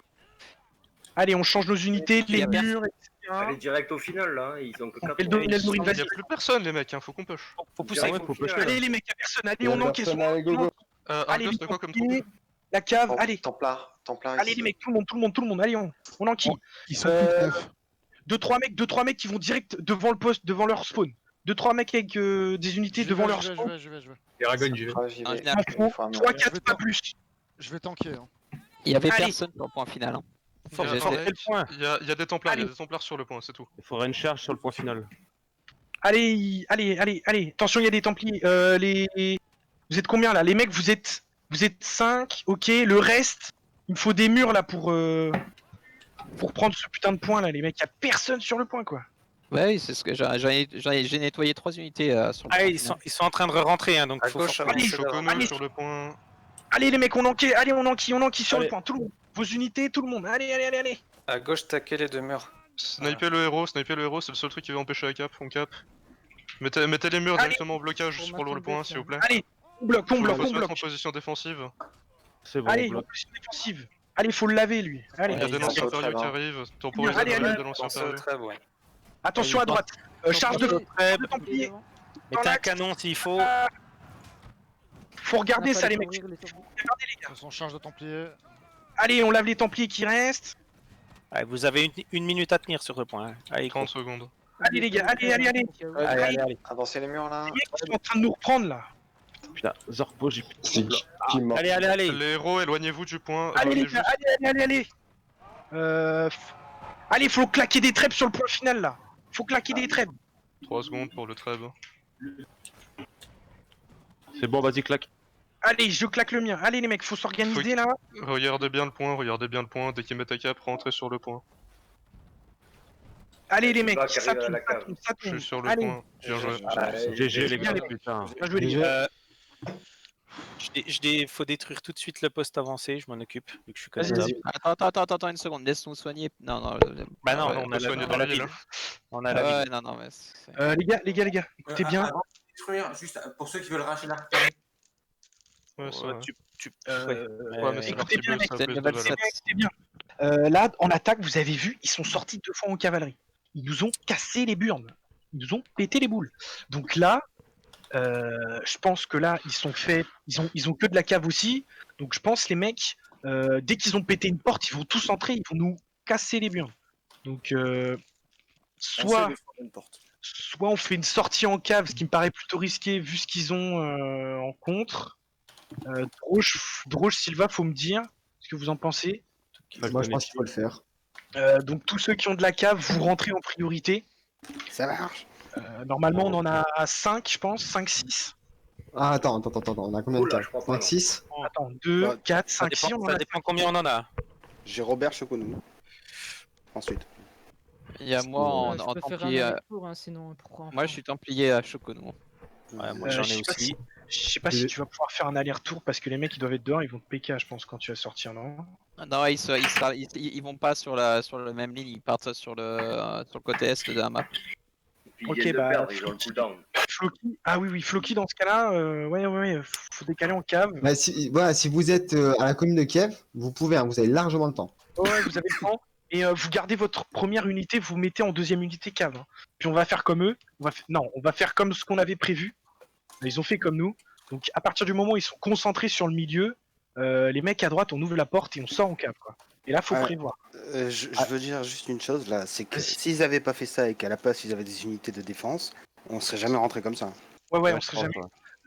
[SPEAKER 1] Allez, on change nos unités, les
[SPEAKER 6] y a personne.
[SPEAKER 1] murs, etc.
[SPEAKER 4] Allez direct au final là, hein. Ils ont que 4
[SPEAKER 1] Et le dominel Nourine,
[SPEAKER 13] Il n'y
[SPEAKER 1] vas-y.
[SPEAKER 13] a plus personne, les mecs, hein, faut qu'on push.
[SPEAKER 6] Faut pousser.
[SPEAKER 5] Ah ouais, faut pusher.
[SPEAKER 1] Allez les mecs, y'a personne. Allez,
[SPEAKER 10] Il y a
[SPEAKER 1] on encaisse.
[SPEAKER 10] personne, allez, go, go.
[SPEAKER 1] Allez,
[SPEAKER 13] Argos,
[SPEAKER 1] vite,
[SPEAKER 13] t'as quoi comme
[SPEAKER 1] continuez.
[SPEAKER 13] troupe?
[SPEAKER 1] La cave,
[SPEAKER 8] Oh,
[SPEAKER 1] allez.
[SPEAKER 8] Templar
[SPEAKER 1] Allez
[SPEAKER 8] ici.
[SPEAKER 1] les mecs, tout le monde, allez, on enquille.
[SPEAKER 7] Ils sont plus que 9.
[SPEAKER 1] 2-3 mecs qui vont direct devant le poste, devant leur spawn. 2-3 mecs avec des unités devant leur spawn.
[SPEAKER 7] Je vais.
[SPEAKER 8] Dragon, j'y vais. Il faut un mur.
[SPEAKER 1] 3-4 pas plus.
[SPEAKER 7] Je vais tanker. Hein.
[SPEAKER 6] Il y avait
[SPEAKER 1] Allez.
[SPEAKER 6] personne sur le point final. Hein.
[SPEAKER 13] Il y a-
[SPEAKER 6] Fort-
[SPEAKER 13] mec,
[SPEAKER 5] point.
[SPEAKER 13] il y a des templaires, il y
[SPEAKER 1] Allez.
[SPEAKER 13] a des templaires sur le point, c'est tout.
[SPEAKER 5] Il faudrait une charge sur le point final.
[SPEAKER 1] Allez. Attention, il y a des templiers. Vous êtes combien là? Les mecs, vous êtes 5, ok. Le reste, il me faut des murs là pour prendre ce putain de point là, les mecs. Y a personne sur le point quoi.
[SPEAKER 6] Ouais, c'est ce que j'ai nettoyé 3 unités sur le
[SPEAKER 14] Ah,
[SPEAKER 6] point
[SPEAKER 14] ils
[SPEAKER 6] final.
[SPEAKER 14] sont en train de re-rentrer, hein, donc
[SPEAKER 4] À
[SPEAKER 14] faut
[SPEAKER 4] gauche,
[SPEAKER 14] forcément-
[SPEAKER 1] Allez,
[SPEAKER 13] Chocono
[SPEAKER 1] allez.
[SPEAKER 13] sur le point.
[SPEAKER 1] Allez les mecs, on enquille sur le
[SPEAKER 5] Allez.
[SPEAKER 1] point, tout le monde. Vos unités, tout le monde. Allez.
[SPEAKER 14] À gauche, taquer les deux murs.
[SPEAKER 13] Sniper le héros, c'est le seul truc qui va empêcher la cap, on cap. Mettez les murs
[SPEAKER 1] Allez.
[SPEAKER 13] directement en blocage juste pour le point, s'il vous plaît.
[SPEAKER 1] Allez, on bloque.
[SPEAKER 13] On va se mettre en position défensive.
[SPEAKER 5] C'est bon,
[SPEAKER 1] Allez,
[SPEAKER 5] on bloque.
[SPEAKER 1] position défensive. Allez, faut le laver lui. Allez,
[SPEAKER 13] Il y a des
[SPEAKER 8] ils
[SPEAKER 13] lanciers
[SPEAKER 8] sont au
[SPEAKER 13] impériaux qui
[SPEAKER 8] trêve,
[SPEAKER 13] arrivent, temporisez
[SPEAKER 1] Allez,
[SPEAKER 13] la
[SPEAKER 1] allez,
[SPEAKER 13] ligne de lanciers
[SPEAKER 14] Pensez au
[SPEAKER 13] impériaux.
[SPEAKER 14] trêve, ouais.
[SPEAKER 1] attention à droite. Charge de templiers.
[SPEAKER 14] Mettez un canon s'il faut.
[SPEAKER 1] Faut regarder ça les mecs.
[SPEAKER 11] Regardez,
[SPEAKER 1] Regardez les gars.
[SPEAKER 7] De son charge de templier.
[SPEAKER 1] Allez, on lave les templiers qui restent.
[SPEAKER 14] Ouais, vous avez une minute à tenir sur le point. hein. Allez,
[SPEAKER 13] 30 secondes.
[SPEAKER 1] Allez les gars, allez.
[SPEAKER 14] allez.
[SPEAKER 8] Avancez les murs là.
[SPEAKER 1] Les mecs ils sont en train de nous reprendre là.
[SPEAKER 5] Putain, Zorpo, j'ai plus.
[SPEAKER 10] C'est qui est mort.
[SPEAKER 14] Allez.
[SPEAKER 13] Les héros, éloignez-vous du point.
[SPEAKER 1] Allez les
[SPEAKER 13] éloignez
[SPEAKER 1] gars, allez. Allez, faut claquer des trèbes sur le point final là. Faut claquer des trèbes.
[SPEAKER 13] 3 secondes pour le trêve.
[SPEAKER 5] C'est bon, vas-y, claque.
[SPEAKER 1] Allez, je claque le mien. Allez les mecs, faut s'organiser là.
[SPEAKER 13] Regardez bien le point, dès qu'ils mettent à cap, rentrez sur le point.
[SPEAKER 1] Allez les mecs,
[SPEAKER 4] Là, qui
[SPEAKER 1] ça
[SPEAKER 4] arrive à
[SPEAKER 1] tombe,
[SPEAKER 4] la
[SPEAKER 1] ça
[SPEAKER 4] cave.
[SPEAKER 1] tombe, ça
[SPEAKER 13] Je
[SPEAKER 1] tombe.
[SPEAKER 13] suis sur le
[SPEAKER 1] Allez,
[SPEAKER 13] point. Bien joué.
[SPEAKER 5] GG les
[SPEAKER 1] bien,
[SPEAKER 5] gars,
[SPEAKER 1] les
[SPEAKER 5] putain.
[SPEAKER 1] bien joué les gars.
[SPEAKER 14] Faut détruire tout de suite le poste avancé, je m'en occupe, vu que je suis
[SPEAKER 1] Vas-y,
[SPEAKER 14] capable.
[SPEAKER 6] Attends une seconde, laisse-nous soigner. Non.
[SPEAKER 14] Bah non,
[SPEAKER 6] ouais,
[SPEAKER 14] on a
[SPEAKER 13] soigner
[SPEAKER 14] la
[SPEAKER 13] dans la
[SPEAKER 14] ville.
[SPEAKER 13] ville.
[SPEAKER 14] On a la ville.
[SPEAKER 6] Ouais, non, mais c'est-
[SPEAKER 1] Les gars, écoutez bien.
[SPEAKER 2] Avant de détruire, juste pour ceux qui veulent racheter l'arc.
[SPEAKER 13] Ouais, ça
[SPEAKER 14] Ouais,
[SPEAKER 13] va.
[SPEAKER 14] ouais,
[SPEAKER 13] mais c'est
[SPEAKER 1] écoutez
[SPEAKER 13] parti
[SPEAKER 1] bien,
[SPEAKER 13] bleu,
[SPEAKER 1] mec,
[SPEAKER 13] ça a
[SPEAKER 6] c'est
[SPEAKER 13] plus de
[SPEAKER 6] level
[SPEAKER 13] valeur.
[SPEAKER 6] 7.
[SPEAKER 1] Écoutez bien. Là, en attaque, vous avez vu, ils sont sortis 2 fois en cavalerie. Ils nous ont cassé les burnes. Ils nous ont pété les boules. Donc là, je pense que là, ils sont faits. Ils ont que de la cave aussi. Donc je pense les mecs, dès qu'ils ont pété une porte, ils vont tous entrer, ils vont nous casser les burnes. Donc soit on fait une sortie en cave, ce qui me paraît plutôt risqué vu ce qu'ils ont en contre. Droge, Silva, faut me dire ce que vous en pensez.
[SPEAKER 3] Moi, je pense qu'il faut le faire.
[SPEAKER 1] Donc tous ceux qui ont de la cave, vous rentrez en priorité.
[SPEAKER 12] Ça marche.
[SPEAKER 1] Normalement, on en a 5, je pense, 5-6.
[SPEAKER 3] Ah, attends, on a combien de
[SPEAKER 4] Oula,
[SPEAKER 3] cas
[SPEAKER 4] je crois pas,
[SPEAKER 3] 5,
[SPEAKER 4] non.
[SPEAKER 3] 6
[SPEAKER 1] Attends, 2, 4,
[SPEAKER 14] Ça
[SPEAKER 1] 5, 6, on en
[SPEAKER 14] ça
[SPEAKER 1] a
[SPEAKER 14] dépend combien on en a.
[SPEAKER 12] J'ai Robert Choconou. Ensuite.
[SPEAKER 6] Il y a moi en
[SPEAKER 11] je peux faire un
[SPEAKER 6] templier.
[SPEAKER 11] aller-retour, hein, sinon pourquoi
[SPEAKER 6] Moi, je suis templier à Chocono.
[SPEAKER 14] Ouais, moi j'en
[SPEAKER 1] je
[SPEAKER 14] ai
[SPEAKER 1] sais pas
[SPEAKER 14] aussi.
[SPEAKER 1] Je sais pas si tu vas pouvoir faire un aller-retour parce que les mecs ils doivent être dehors, ils vont te PK je pense quand tu vas sortir non.
[SPEAKER 6] Non, ils vont pas sur le même ligne, ils partent sur le côté est de la map.
[SPEAKER 4] Puis
[SPEAKER 1] Ok,
[SPEAKER 4] ils viennent de
[SPEAKER 1] bah,
[SPEAKER 4] perdre, ils ont le cooldown.
[SPEAKER 1] Floki, ah oui, Floki dans ce cas-là, ouais, faut décaler en cave.
[SPEAKER 3] Bah, si vous êtes à la commune de Kiev, vous pouvez, hein, vous avez largement le temps.
[SPEAKER 1] Ouais, vous avez le temps. Et vous gardez votre première unité, vous mettez en deuxième unité cave. Hein. Puis on va faire comme eux. On va faire comme ce qu'on avait prévu. Ils ont fait comme nous. Donc à partir du moment où ils sont concentrés sur le milieu, les mecs à droite, on ouvre la porte et on sort en cave. Quoi. Et là, faut
[SPEAKER 12] Ouais.
[SPEAKER 1] prévoir.
[SPEAKER 12] Je veux dire juste une chose là, c'est que s'ils avaient pas fait ça et qu'à la place ils avaient des unités de défense, on serait jamais rentré comme ça.
[SPEAKER 1] Ouais, on serait jamais.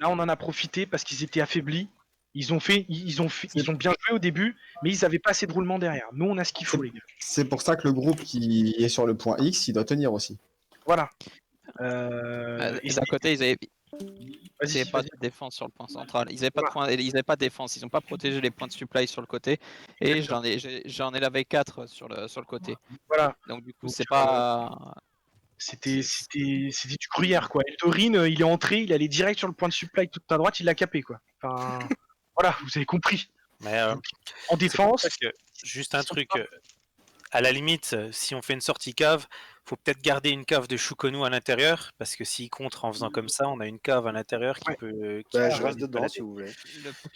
[SPEAKER 1] Là, on en a profité parce qu'ils étaient affaiblis. Ils ont bien joué au début, mais ils avaient pas assez de roulement derrière. Nous, on a ce qu'il faut, les gars.
[SPEAKER 3] C'est pour ça que le groupe qui est sur le point X, il doit tenir aussi.
[SPEAKER 1] Voilà.
[SPEAKER 6] Et d'un côté, ils avaient pas de défense sur le point central. Ils avaient pas de point, ils avaient pas de défense. Ils ont pas protégé les points de supply sur le côté. Et j'en ai lavé 4 sur le côté.
[SPEAKER 1] Voilà.
[SPEAKER 6] Donc du coup, c'est pas.
[SPEAKER 1] C'était du gruyère, quoi. Eldorin, il est entré, il allait direct sur le point de supply tout à droite, il l'a capé, quoi. Enfin, voilà, vous avez compris.
[SPEAKER 14] Mais
[SPEAKER 1] En défense,
[SPEAKER 14] juste un truc, à la limite, si on fait une sortie cave, faut peut-être garder une cave de Shukonu à l'intérieur, parce que s'il contre en faisant comme ça, on a une cave à l'intérieur qui peut.
[SPEAKER 12] Je reste dedans si vous voulez.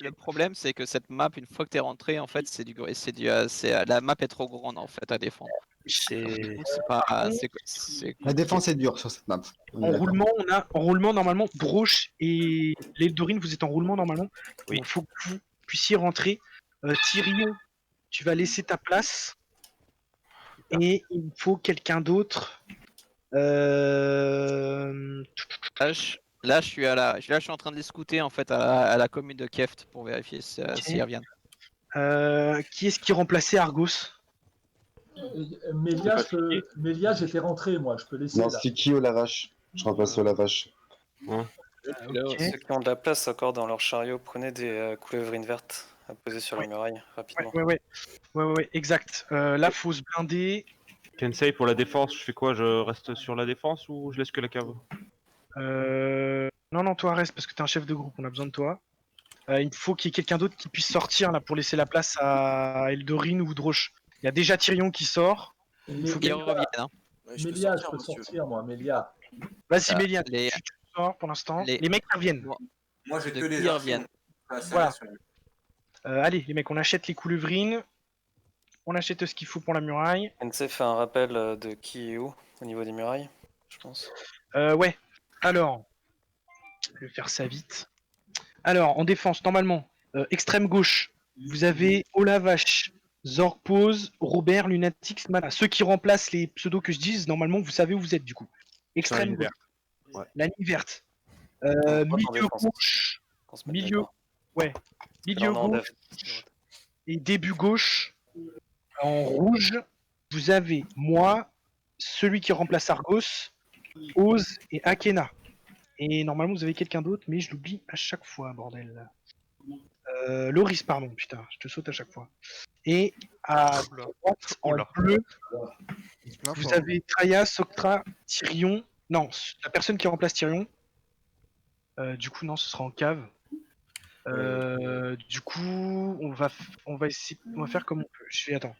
[SPEAKER 6] Le problème, c'est que cette map, une fois que t'es rentré, en fait, la map est trop grande en fait à défendre.
[SPEAKER 3] La défense est dure sur cette map.
[SPEAKER 1] en roulement, normalement, Broche et l'Eldorine, vous êtes en roulement normalement.
[SPEAKER 14] Oui.
[SPEAKER 1] Il faut que vous puissiez rentrer. Tyrion, tu vas laisser ta place. Et il faut quelqu'un d'autre.
[SPEAKER 6] Là, je suis en train de les scouter en fait à la commune de Keft pour vérifier s'ils reviennent.
[SPEAKER 1] Qui est-ce qui remplaçait Argos?
[SPEAKER 9] Mélia, j'étais rentré, moi, je peux laisser.
[SPEAKER 10] Non,
[SPEAKER 9] là.
[SPEAKER 10] Sticky ou la vache. Je remplace la vache.
[SPEAKER 8] Ceux qui ont de la place encore dans leur chariot, prenez des coulevrines vertes à poser sur la muraille rapidement.
[SPEAKER 1] Ouais, exact. Là, faut se blinder.
[SPEAKER 5] Kensei, pour la défense, je fais quoi? Je reste sur la défense ou je laisse que la cave?
[SPEAKER 1] Non, toi reste parce que t'es un chef de groupe, on a besoin de toi. Il faut qu'il y ait quelqu'un d'autre qui puisse sortir là pour laisser la place à Eldorin ou Droche. Il y a déjà Tyrion qui sort.
[SPEAKER 6] Ils reviennent. Hein.
[SPEAKER 9] Mélia, je peux sortir, moi, Mélia.
[SPEAKER 1] Vas-y, Mélia, tu sors pour l'instant. Les mecs reviennent.
[SPEAKER 2] Moi, j'ai que les
[SPEAKER 6] Ils reviennent.
[SPEAKER 1] Voilà. Allez, les mecs, on achète les coulevrines. On achète ce qu'il faut pour la muraille.
[SPEAKER 8] NC fait un rappel de qui est où au niveau des murailles, je pense.
[SPEAKER 1] Ouais. Alors, je vais faire ça vite. Alors, en défense, normalement, extrême gauche, vous avez Olavache, Zorpose, Robert, Lunatix, Mana. Ceux qui remplacent les pseudos que je dis, normalement, vous savez où vous êtes du coup. Extrême gauche. La ligne verte. Milieu gauche. Milieu gauche. Et début gauche. En rouge, vous avez moi, celui qui remplace Argos, Oz et Akena. Et normalement, vous avez quelqu'un d'autre, mais je l'oublie à chaque fois, bordel. Loris, pardon, putain, je te saute à chaque fois. Et à droite, en bleu, vous avez Traya, Soctra, Tyrion. Non, la personne qui remplace Tyrion. Du coup, non, ce sera en cave. Du coup, on va faire comme on peut. Je fais attends.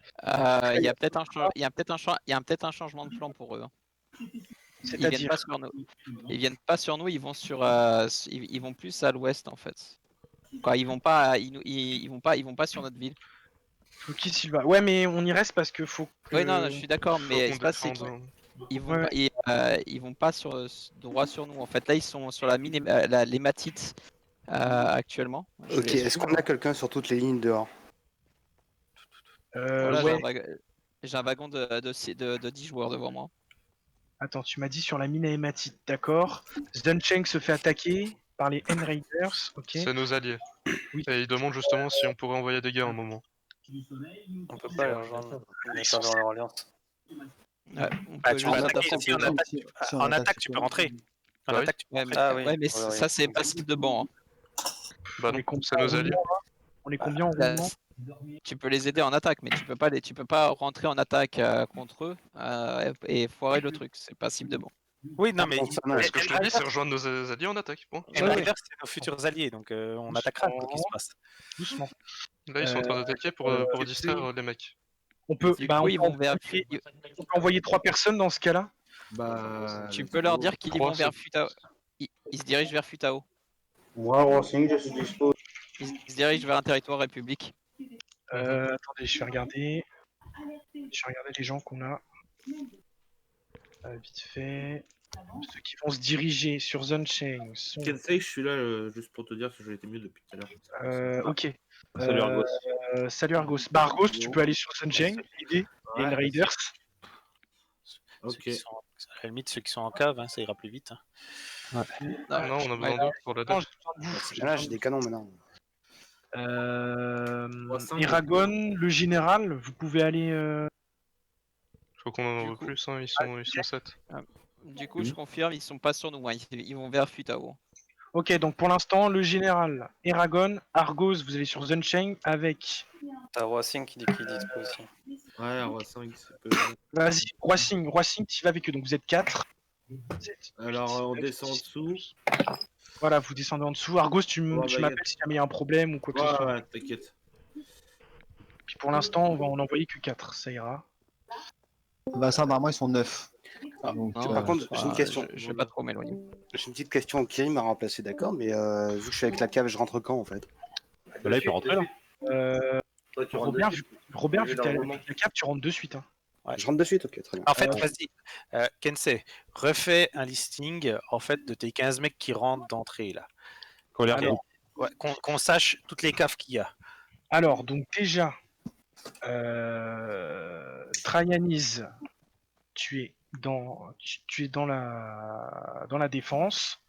[SPEAKER 6] Il y a peut-être un changement de plan pour eux. Hein. Ils viennent pas sur nous. Ils vont ils vont plus à l'ouest en fait. Quoi, ils vont pas sur notre ville.
[SPEAKER 1] Qui Silva. Ouais, mais on y reste parce que faut.
[SPEAKER 6] Oui, non, je suis d'accord, mais ils vont pas droit sur nous. En fait, là, ils sont sur l'hématite. Actuellement.
[SPEAKER 12] Ok, est-ce qu'on a quelqu'un sur toutes les lignes dehors?
[SPEAKER 6] Voilà, j'ai un wagon de 10 joueurs devant moi.
[SPEAKER 1] Attends, tu m'as dit sur la mine à hématite, d'accord. Zuncheng se fait attaquer par les N-Raiders, ok.
[SPEAKER 13] C'est nos alliés.
[SPEAKER 1] Oui.
[SPEAKER 13] Et ils demandent justement si on pourrait envoyer des gars à un moment.
[SPEAKER 8] On peut pas les rejoindre. Ils sont dans leur alliance.
[SPEAKER 14] En attaque, tu peux rentrer.
[SPEAKER 6] Ouais, mais ça, c'est passible de banc. Hein.
[SPEAKER 13] Bah non, c'est nos alliés.
[SPEAKER 1] On est combien en roulement?
[SPEAKER 6] Tu peux les aider en attaque, mais tu peux pas rentrer en attaque contre eux et foirer le truc. C'est passible de banc.
[SPEAKER 14] Oui, non, mais
[SPEAKER 13] ce que je te dis, c'est rejoindre nos alliés en attaque. Bon.
[SPEAKER 14] Et Raiders, c'est nos futurs alliés, donc on attaquera quoi qu'il se passe.
[SPEAKER 1] Doucement.
[SPEAKER 13] Là, ils sont en train d'attaquer pour distraire les mecs.
[SPEAKER 1] On peut,
[SPEAKER 6] ils vont
[SPEAKER 1] on peut envoyer 3 personnes dans ce cas-là.
[SPEAKER 6] Tu peux leur dire qu'ils vont vers Futao. Ils se dirigent vers Futao.
[SPEAKER 10] Moi, Racing, je suis dispo.
[SPEAKER 6] Ils se dirigent vers un territoire république.
[SPEAKER 1] Attendez, je vais regarder. Les gens qu'on a. Vite fait. Ceux qui vont se diriger sur Zuncheng sont.
[SPEAKER 15] Kensei, je suis là juste pour te dire que j'ai été mieux depuis tout à l'heure.
[SPEAKER 1] Ok.
[SPEAKER 5] Salut Argos.
[SPEAKER 1] Salut Argos. Bah Argos, tu peux aller sur Zuncheng, aider les Raiders.
[SPEAKER 14] Ok. À la limite, ceux qui sont en cave, hein, ça ira plus vite.
[SPEAKER 13] Hein. Ouais. Non, on a besoin d'eux pour la date.
[SPEAKER 12] Là, j'ai des canons maintenant.
[SPEAKER 1] Eragon, le général, vous pouvez aller.
[SPEAKER 13] Je crois qu'on en envoie plus, hein. Ils sont 7.
[SPEAKER 6] Du coup, je confirme, ils sont pas sur nous, hein. Ils vont vers Futao.
[SPEAKER 1] Ok, donc pour l'instant, le général, Eragon, Argos, vous allez sur Zuncheng avec.
[SPEAKER 8] T'as Racing qui dit qu'il est dispo aussi.
[SPEAKER 15] Ouais, roi 5, c'est peu.
[SPEAKER 1] Vas-y, Roi 5, tu vas avec eux, donc vous êtes 4.
[SPEAKER 15] Alors, on descend en dessous.
[SPEAKER 1] Voilà, vous descendez en dessous. Argos, tu
[SPEAKER 15] Ouais,
[SPEAKER 1] m'appelles
[SPEAKER 15] baguette.
[SPEAKER 1] si jamais il y a un problème ou quoi que ce soit.
[SPEAKER 15] Ouais, t'inquiète.
[SPEAKER 1] Puis pour l'instant, on va en envoyer que 4, ça ira.
[SPEAKER 3] Bah ça, normalement, ils sont 9. Donc,
[SPEAKER 6] Non,
[SPEAKER 12] Par contre, j'ai une question.
[SPEAKER 6] Je vais pas trop m'éloigner.
[SPEAKER 12] J'ai une petite question. Kiri m'a remplacé, d'accord, mais vu que je suis avec la cave, je rentre quand en fait?
[SPEAKER 5] Bah là, il peut rentrer là.
[SPEAKER 15] Toi, tu rentres
[SPEAKER 1] Robert,
[SPEAKER 15] de suite.
[SPEAKER 1] Robert,
[SPEAKER 15] Vu
[SPEAKER 1] vu que t'as
[SPEAKER 15] normalement.
[SPEAKER 1] la cap, tu rentres de suite. Hein.
[SPEAKER 6] Ouais.
[SPEAKER 12] Je rentre de suite, ok, très bien.
[SPEAKER 14] En fait, vas-y, Kensei, refais un listing en fait de tes 15 mecs qui rentrent d'entrée là.
[SPEAKER 1] Alors,
[SPEAKER 14] Ouais, qu'on sache toutes les caves qu'il y a.
[SPEAKER 1] alors, donc déjà, Traianiz, tu es dans la défense.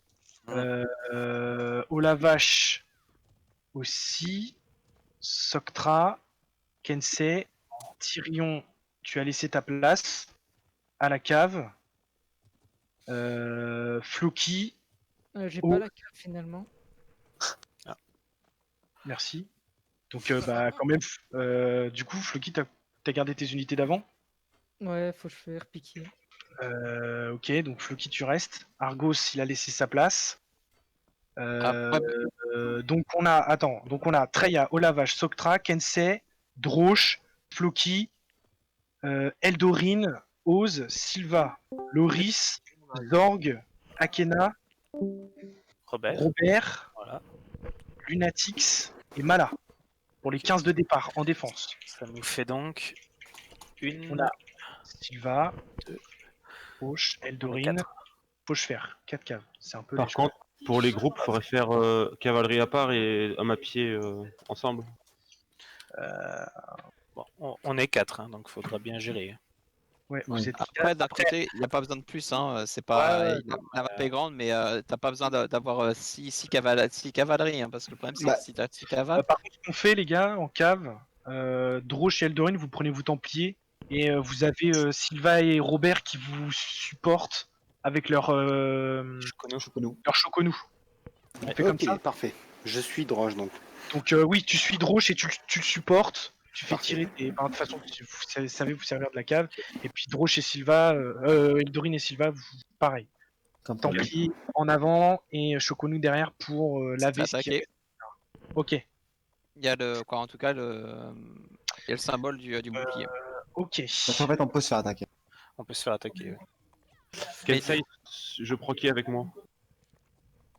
[SPEAKER 1] Olavache aussi. Soctra, Kensei, Tyrion, tu as laissé ta place à la cave. Floki.
[SPEAKER 11] J'ai
[SPEAKER 1] Oh.
[SPEAKER 11] pas la cave finalement.
[SPEAKER 1] Merci. Donc bah quand même, du coup, Floki, t'as gardé tes unités d'avant.
[SPEAKER 11] Ouais, faut que je fasse repiquer.
[SPEAKER 1] Ok, donc Floki, tu restes. Argos, il a laissé sa place. Donc on a Treya, Olavache, Soctra, Kensei, Drosh, Floki, Eldorine, Oz, Sylva, Loris, Zorg, Akena, Robert,
[SPEAKER 14] Voilà.
[SPEAKER 1] Lunatix et Mala pour les 15 de départ en défense.
[SPEAKER 14] Ça nous fait donc
[SPEAKER 1] On a Sylva, Drosh, Eldorine, Fauchefer, 4 caves. C'est un peu
[SPEAKER 5] Par contre, pour les groupes, il faudrait faire cavalerie à part et homme à pied ensemble.
[SPEAKER 14] Bon, on est 4, hein, donc faudra bien gérer.
[SPEAKER 1] Ouais, vous êtes
[SPEAKER 6] Après, d'un côté, il n'y a pas besoin de plus. Hein. C'est pas... La map est grande, mais t'as pas besoin d'avoir 6 cavaleries. Hein, parce que le problème, c'est que si t'as 6 cavales.
[SPEAKER 1] Par contre, ce qu'on fait, les gars, en cave, Drosh et Eldorine, vous prenez vos Templiers et vous avez Sylva et Robert qui vous supportent avec leur Choconou. On fait comme ça.
[SPEAKER 12] Parfait. Je suis Droge donc.
[SPEAKER 1] Donc oui, tu suis Drosh et tu le supportes. Tu fais tirer tes... de toute façon, vous savez vous servir de la cave. Et puis Drosh et Sylva, Eldorine et Sylva, pareil. Templier en avant et Choconou derrière pour laver ce qui est. Ok.
[SPEAKER 6] Il y a le, quoi, en tout cas, il y a le symbole du bouclier.
[SPEAKER 1] Ok.
[SPEAKER 3] Donc en fait, on peut se faire attaquer.
[SPEAKER 14] On peut se faire attaquer. Ouais.
[SPEAKER 5] Kensei, je prends qui avec moi?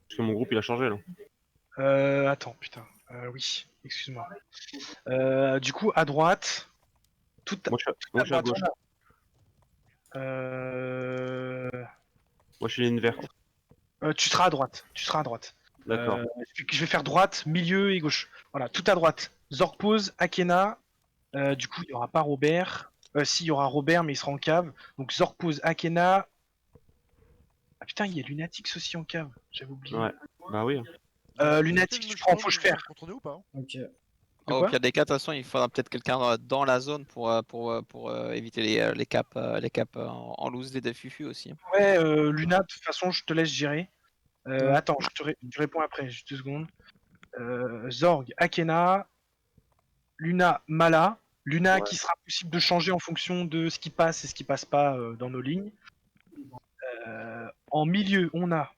[SPEAKER 5] Parce que mon groupe il a changé là.
[SPEAKER 1] Attends, putain. Oui, excuse-moi. Du coup, à droite.
[SPEAKER 5] Moi je suis à gauche. Moi je suis ligne verte.
[SPEAKER 1] Tu seras à droite. Tu seras à droite.
[SPEAKER 5] D'accord.
[SPEAKER 1] Je vais faire droite, milieu et gauche. Voilà, tout à droite. Zorg pose, Akena. Du coup, il n'y aura pas Robert. Si, il y aura Robert, mais il sera en cave. Donc Zorg pose, Akena. Ah putain, il y a Lunatix aussi en cave. J'avais oublié.
[SPEAKER 5] Ouais, bah oui.
[SPEAKER 1] Lunatix, tu prends Fauchefer.
[SPEAKER 9] Ok.
[SPEAKER 6] Au pire des cas, de toute façon, il faudra peut-être quelqu'un dans la zone pour éviter les caps en loose des Fufu aussi.
[SPEAKER 1] Ouais, Luna, de toute façon, je te laisse gérer. Attends, je te réponds après, juste 2 secondes. Zorg, Akena, Luna, Mala. Luna qui sera possible de changer en fonction de ce qui passe et ce qui passe pas dans nos lignes. En milieu, on a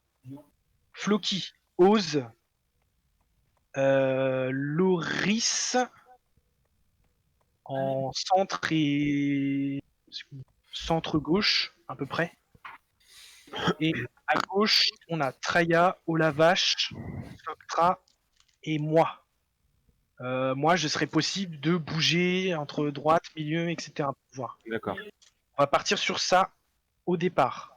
[SPEAKER 1] Floki, Oz, Loris. En centre et centre gauche, à peu près. Et à gauche, on a Traya, Olavache, Soctra et moi. Moi, je serais possible de bouger entre droite, milieu, etc. pour voir.
[SPEAKER 5] D'accord.
[SPEAKER 1] On va partir sur ça au départ.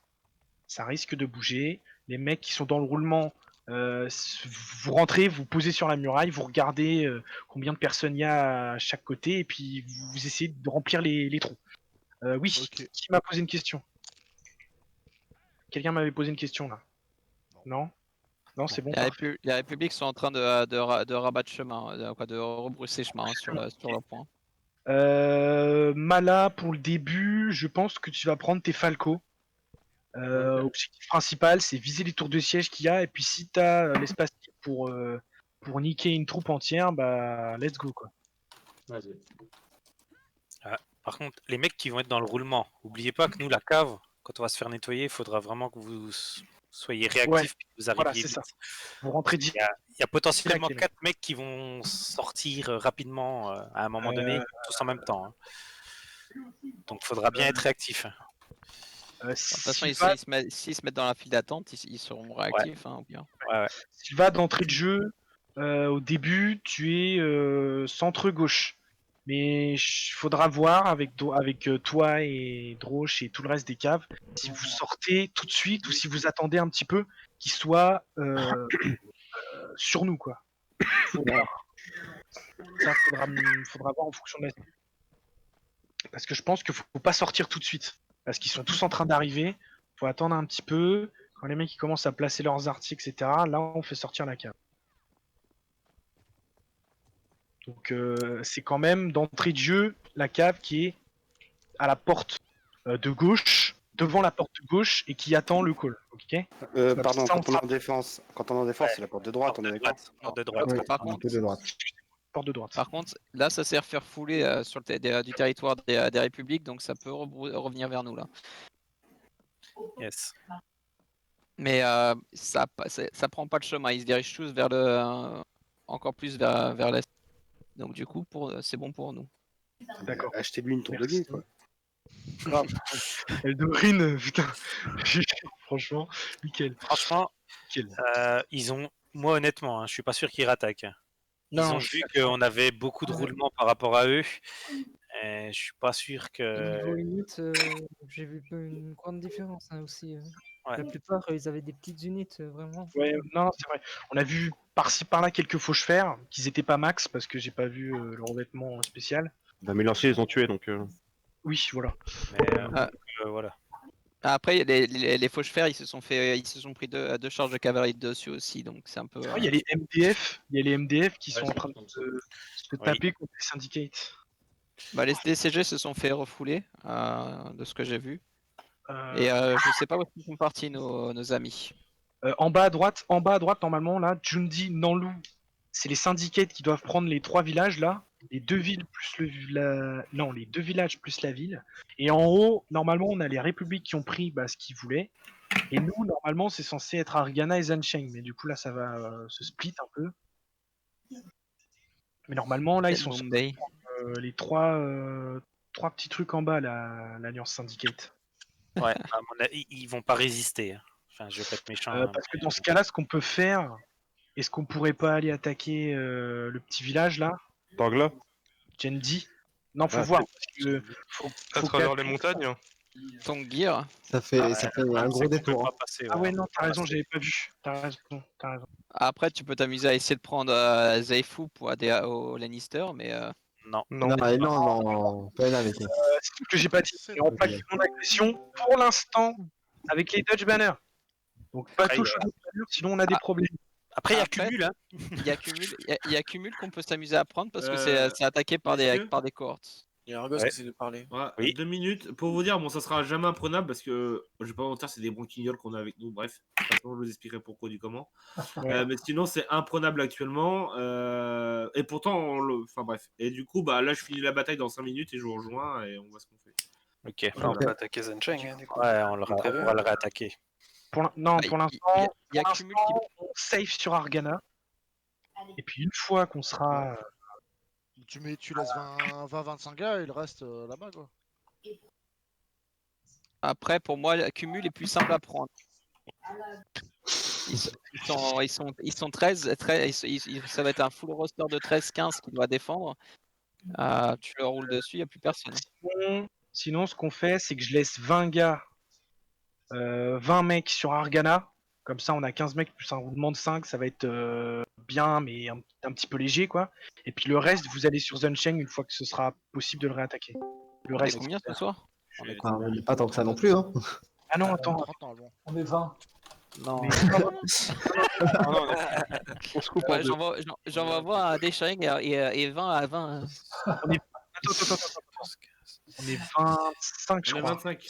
[SPEAKER 1] Ça risque de bouger. Les mecs qui sont dans le roulement, vous rentrez, vous posez sur la muraille, vous regardez combien de personnes il y a à chaque côté et puis vous essayez de remplir les trous. Oui, qui m'a posé une question? Quelqu'un m'avait posé une question là. Non? Non, c'est bon.
[SPEAKER 6] Les Républiques sont en train de rabattre chemin, de rebrousser chemin sur leur point.
[SPEAKER 1] Mala, pour le début, je pense que tu vas prendre tes Falco. Objectif principal, c'est viser les tours de siège qu'il y a, et puis si t'as l'espace pour niquer une troupe entière, bah let's go quoi.
[SPEAKER 9] Vas-y.
[SPEAKER 14] Par contre, les mecs qui vont être dans le roulement, oubliez pas que nous, la cave, quand on va se faire nettoyer, il faudra vraiment que vous soyez réactifs et que vous arriviez
[SPEAKER 1] Voilà, c'est
[SPEAKER 14] vite.
[SPEAKER 1] ça. Vous rentrez
[SPEAKER 14] Il y a potentiellement
[SPEAKER 1] direct, les
[SPEAKER 14] 4 mecs qui vont sortir rapidement à un moment donné, tous en même temps. Hein. Donc il faudra bien être réactif.
[SPEAKER 6] De toute façon, s'ils se mettent dans la file d'attente, ils seront réactifs. Hein, ou bien.
[SPEAKER 1] Sylva, d'entrée de jeu, au début, tu es centre gauche. Mais il faudra voir avec toi et Droche et tout le reste des caves si vous sortez tout de suite ou si vous attendez un petit peu qu'ils soient sur nous, quoi. Ça, faudra voir en fonction de la... Parce que je pense qu'il faut pas sortir tout de suite. Parce qu'ils sont tous en train d'arriver. Faut attendre un petit peu. Quand les mecs ils commencent à placer leurs articles, etc., là, on fait sortir la cave. Donc c'est quand même d'entrée de jeu la cave qui est à la porte de gauche, devant la porte de gauche et qui attend le call. Ok.
[SPEAKER 12] Pardon, quand on est en défense, c'est la porte de droite, on est d'accord.
[SPEAKER 14] Porte de droite.
[SPEAKER 3] Oui,
[SPEAKER 6] Par
[SPEAKER 3] un
[SPEAKER 6] contre,
[SPEAKER 3] peu de droite.
[SPEAKER 1] Porte de droite.
[SPEAKER 6] Par contre, là, ça sert à faire fouler sur du territoire des Républiques, donc ça peut revenir vers nous là.
[SPEAKER 14] Yes.
[SPEAKER 6] Mais ça prend pas le chemin, ils se dirigent tous vers encore plus vers l'est. Donc du coup, c'est bon pour nous.
[SPEAKER 1] D'accord.
[SPEAKER 12] Achetez-lui une tour de guet, quoi.
[SPEAKER 1] Grave. Eldorine, putain. Franchement, nickel.
[SPEAKER 14] Franchement, ils ont. Moi, honnêtement, je suis pas sûr qu'ils rattaquent. Ils ont vu qu'on avait beaucoup de roulements par rapport à eux. Et je suis pas sûr que.
[SPEAKER 11] Niveau unit, j'ai vu une grande différence hein, aussi.
[SPEAKER 14] Ouais.
[SPEAKER 11] La plupart, ils avaient des petites unités, vraiment.
[SPEAKER 1] Ouais, non, c'est vrai. On a vu par-ci par-là quelques fauches-fers, qu'ils étaient pas max parce que j'ai pas vu le revêtement spécial.
[SPEAKER 5] Bah, mais l'ancien, ils ont tué donc.
[SPEAKER 1] Oui, voilà.
[SPEAKER 14] Mais voilà.
[SPEAKER 6] Après, les fauches-fers, ils se sont pris deux charges de cavalerie dessus aussi, donc c'est un peu.
[SPEAKER 1] Il y a les MDF, qui sont en train de se taper contre les syndicates.
[SPEAKER 6] Bah, les DCG se sont fait refouler, de ce que j'ai vu. Et je sais pas où ils sont partis nos amis.
[SPEAKER 1] En bas à droite, normalement, là, Jundi, Nanlou, c'est les syndicates qui doivent prendre les 3 villages là. Les 2 villes plus les 2 villages plus la ville. Et en haut, normalement, on a les républiques qui ont pris ce qu'ils voulaient. Et nous, normalement, c'est censé être Argana et Zansheng. Mais du coup, là, ça va se split un peu. Mais normalement, là, ils sont sur les 3 petits trucs en bas, l'Alliance Syndicate.
[SPEAKER 14] Ouais, à mon avis, ils vont pas résister. Enfin, je vais pas être méchant.
[SPEAKER 1] Parce que dans ce cas-là, ce qu'on peut faire, est-ce qu'on pourrait pas aller attaquer le petit village là?
[SPEAKER 5] Tangla
[SPEAKER 1] Jendi? Non, faut voir. Parce que
[SPEAKER 13] à travers les montagnes.
[SPEAKER 6] Tongir.
[SPEAKER 3] Ça fait un gros détour. Hein.
[SPEAKER 1] Ah ouais, non, t'as raison, j'avais pas vu. T'as raison.
[SPEAKER 6] Après, tu peux t'amuser à essayer de prendre Zaifu pour aider au Lannister, mais.
[SPEAKER 14] Non.
[SPEAKER 3] Non, pas une avec.
[SPEAKER 1] C'est ce que j'ai pas dit. Et en plaque mon agression, pour l'instant, avec les Dutch Banners. Donc pas touche aux Dutch Banners, sinon on a des problèmes.
[SPEAKER 14] Après, il y a Cumul. Hein.
[SPEAKER 6] Il y a Cumul qu'on peut s'amuser à prendre parce que c'est attaqué par des cohortes.
[SPEAKER 15] Il y a Argos qui essaie de parler. Ouais, 2 minutes. Pour vous dire, bon, ça sera jamais imprenable parce que, je vais pas mentir, c'est des branquignoles qu'on a avec nous. Bref, de toute façon, je vous expliquerai pourquoi du comment. Mais sinon, c'est imprenable actuellement. Et pourtant, enfin bref. Et du coup, là, je finis la bataille dans 5 minutes et je vous rejoins et on voit ce qu'on fait.
[SPEAKER 14] Ok.
[SPEAKER 8] On va attaquer Zancheng. Hein, du coup.
[SPEAKER 14] Ouais, on va le réattaquer.
[SPEAKER 1] Pour l'instant,
[SPEAKER 6] il y a Cumul qui
[SPEAKER 1] on safe sur Argana. Et puis une fois qu'on sera...
[SPEAKER 7] Tu laisses 20-25 gars et le reste là-bas, quoi.
[SPEAKER 6] Après, pour moi, le Cumul est plus simple à prendre. Ils sont 13, ça va être un full roster de 13-15 qui doit défendre. Tu le roules dessus, il n'y a plus personne.
[SPEAKER 1] Sinon, ce qu'on fait, c'est que je laisse 20 gars, 20 mecs sur Argana. Comme ça, on a 15 mecs plus un roulement de 5, ça va être bien, mais un petit peu léger, quoi. Et puis le reste, vous allez sur Zansheng une fois que ce sera possible de le réattaquer. Le reste.
[SPEAKER 6] On est combien ce soir?
[SPEAKER 3] Pas tant que ça non plus, hein.
[SPEAKER 1] Ah non, attends.
[SPEAKER 9] On est 20.
[SPEAKER 6] Non.
[SPEAKER 5] On se coupe en deux.
[SPEAKER 6] J'en vais voir à Descheng et 20 à 20.
[SPEAKER 1] On est... Attends. On est 25, je crois.
[SPEAKER 15] 25.